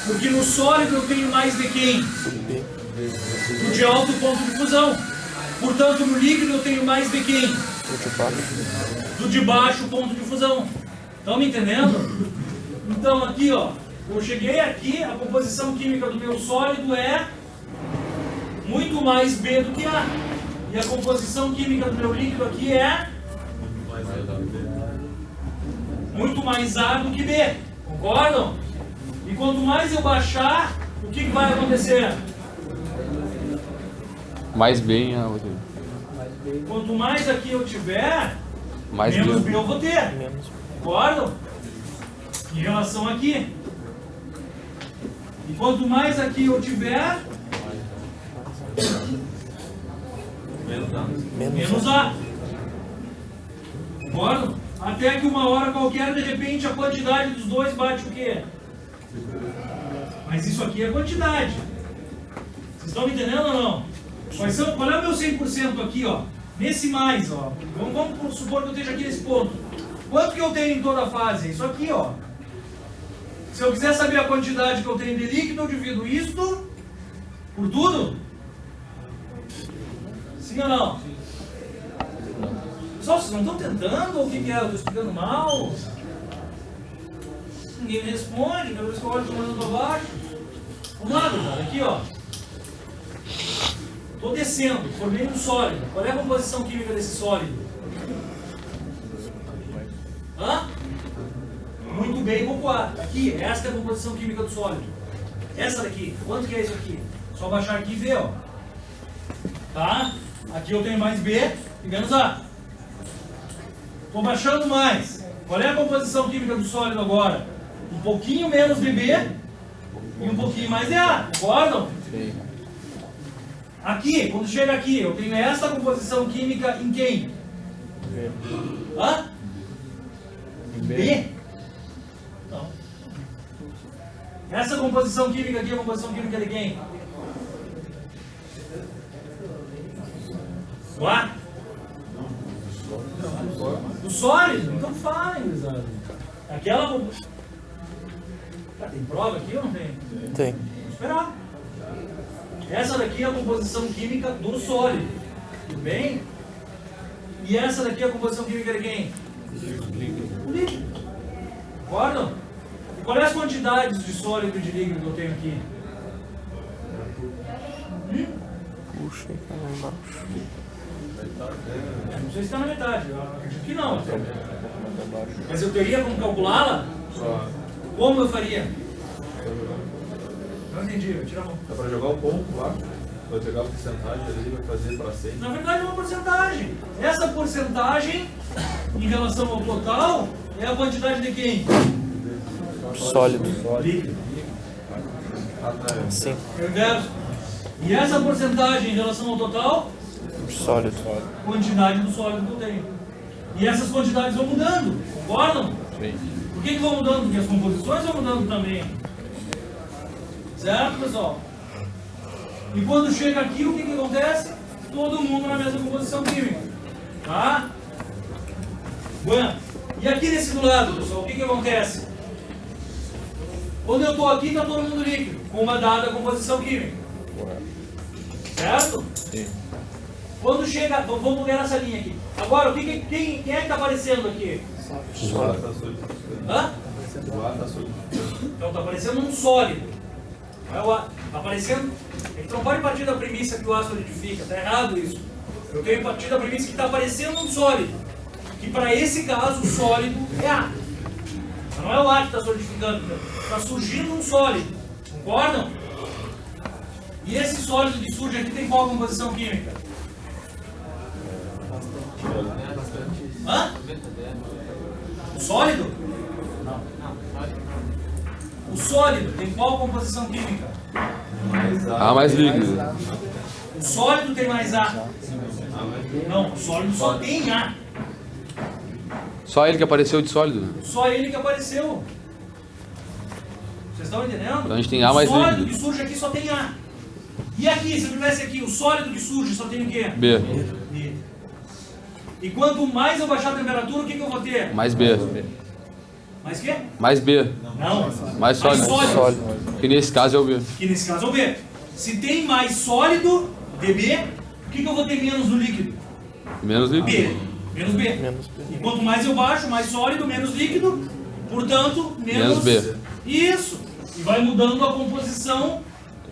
Porque no sólido eu tenho mais de quem? Do de alto ponto de fusão. Portanto, no líquido eu tenho mais de quem? Do de baixo ponto de fusão. Estão me entendendo? Então aqui, ó, eu cheguei aqui, a composição química do meu sólido é muito mais B do que A. E a composição química do meu líquido aqui é muito mais A do que B. Concordam? E quanto mais eu baixar, o que vai acontecer? Mais bem a outra. Quanto mais aqui eu tiver, Mais menos B. B eu vou ter. Concordam? Em relação aqui. E quanto mais aqui eu tiver, menos A. Concordam? Até que uma hora qualquer, de repente, a quantidade dos dois bate o quê? Mas isso aqui é quantidade. Vocês estão me entendendo ou não? Qual é o meu 100% aqui, ó? Nesse mais, ó. Vamos supor que eu esteja aqui nesse ponto. Quanto que eu tenho em toda a fase? Isso aqui, ó. Se eu quiser saber a quantidade que eu tenho de líquido, eu divido isto por tudo? Sim ou não? Pessoal, vocês não estão tentando? Ou o que é? Eu estou explicando mal? Ninguém me responde, cada vez que eu olho, estou olhando para baixo. Vamos lá, pessoal, aqui, ó. Estou descendo, formei um sólido. Qual é a composição química desse sólido? Hã? Muito bem, pontuado. Aqui, esta é a composição química do sólido. Essa daqui, quanto que é isso aqui? Só baixar aqui e ver, ó. Tá? Aqui eu tenho mais B e menos A. Estou baixando mais. Qual é a composição química do sólido agora? Um pouquinho menos de B e um pouquinho mais de A. Concordam? Sim. Aqui, quando chega aqui, eu tenho esta composição química em quem? B. Hã? Em B? Não. Essa composição química aqui é a composição química de quem? Do A? Do sólido? Então fala, gurizada. Aquela composição. Tem prova aqui ou não tem? Tem. Vamos esperar. Essa daqui é a composição química do sólido. Tudo bem? E essa daqui é a composição química de quem? O líquido. Concordam? E quais as quantidades de sólido e de líquido que eu tenho aqui? Puxa, tá lá embaixo. Não sei se está na metade. Eu acredito que não. Mas eu teria como calculá-la? Como eu faria? Não entendi, eu tiro a mão. Dá pra jogar o ponto lá, vai pegar a porcentagem ali, vai fazer para 100. Na verdade é uma porcentagem. Essa porcentagem, em relação ao total, é a quantidade de quem? Sólido. Líquido. Sim. É o inverso. E essa porcentagem em relação ao total? Sólido. Quantidade do sólido que eu tenho. E essas quantidades vão mudando, concordam? Sim. Por que vão mudando? Porque as composições vão mudando também. Certo, pessoal? E quando chega aqui, o que acontece? Todo mundo na mesma composição química. Tá? Bueno. E aqui nesse do lado, pessoal, o que acontece? Quando eu estou aqui, está todo mundo líquido, com uma dada composição química. Certo? Sim. Quando chega, vamos pegar essa linha aqui. Agora, quem é que está aparecendo aqui? Sólido. Hã? Então está aparecendo um sólido. Está aparecendo. A gente não pode partir da premissa que o A solidifica, está errado isso. Eu tenho que partir da premissa que está aparecendo um sólido. Que para esse caso o sólido é A. Mas não é o A que está solidificando, está surgindo um sólido. Concordam? E esse sólido que surge aqui tem qual composição química? Hã? O sólido? Não. O sólido tem qual composição química? A mais líquido. O sólido tem mais A. Não, o sólido só tem A. Só ele que apareceu de sólido. Só ele que apareceu. Vocês estão entendendo? Então a gente tem A mais O sólido líquido. que surge aqui só tem A. E aqui, se eu tivesse aqui, o sólido que surge só tem o quê? B. B. E quanto mais eu baixar a temperatura, o que eu vou ter? Mais B. Mais quê? Mais B. Não. Mais sólido. Sólido. Que nesse caso é o B. Que nesse caso é o B. Se tem mais sólido, DB, o que eu vou ter menos no líquido? Menos líquido. B. Menos B. Menos B. E quanto mais eu baixo, mais sólido, menos líquido, portanto, menos B. Isso. E vai mudando a composição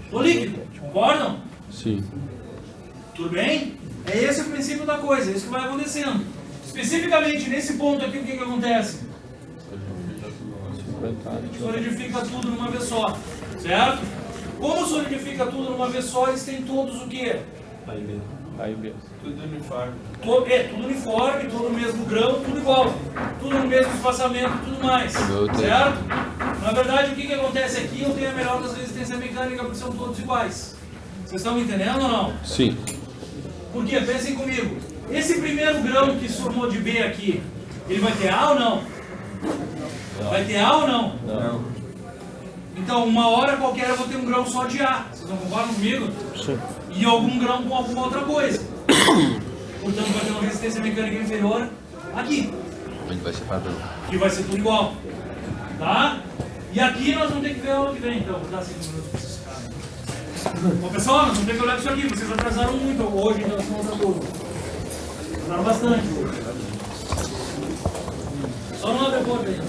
do líquido. Concordam? Sim. Tudo bem? É esse o princípio da coisa, é isso que vai acontecendo. Especificamente nesse ponto aqui, o que acontece? Solidifica tudo numa vez só, certo? Como solidifica tudo numa vez só, eles têm todos o quê? Aí B. Tudo uniforme. Tudo uniforme, tudo no mesmo grão, tudo igual. Tudo no mesmo espaçamento e tudo mais. Certo? Na verdade, o que acontece aqui? Eu tenho a melhor das resistências mecânicas porque são todos iguais. Vocês estão me entendendo ou não? Sim. Por quê? Pensem comigo. Esse primeiro grão que se formou de B aqui, ele vai ter A ou não? Vai ter A ou não? Não. Então, uma hora qualquer eu vou ter um grão só de ar. Vocês não concordam comigo? Sim. E algum grão com alguma outra coisa. Portanto, vai ter uma resistência mecânica inferior aqui. Onde vai ser padrão. Que vai ser tudo igual. Tá? E aqui nós vamos ter que ver o que vem, então. Vou dar 5 minutos para esses caras. Bom, pessoal, nós vamos ter que olhar isso aqui. Vocês atrasaram muito hoje em relação a outra turma. Atrasaram bastante. Só não abre a porta aí.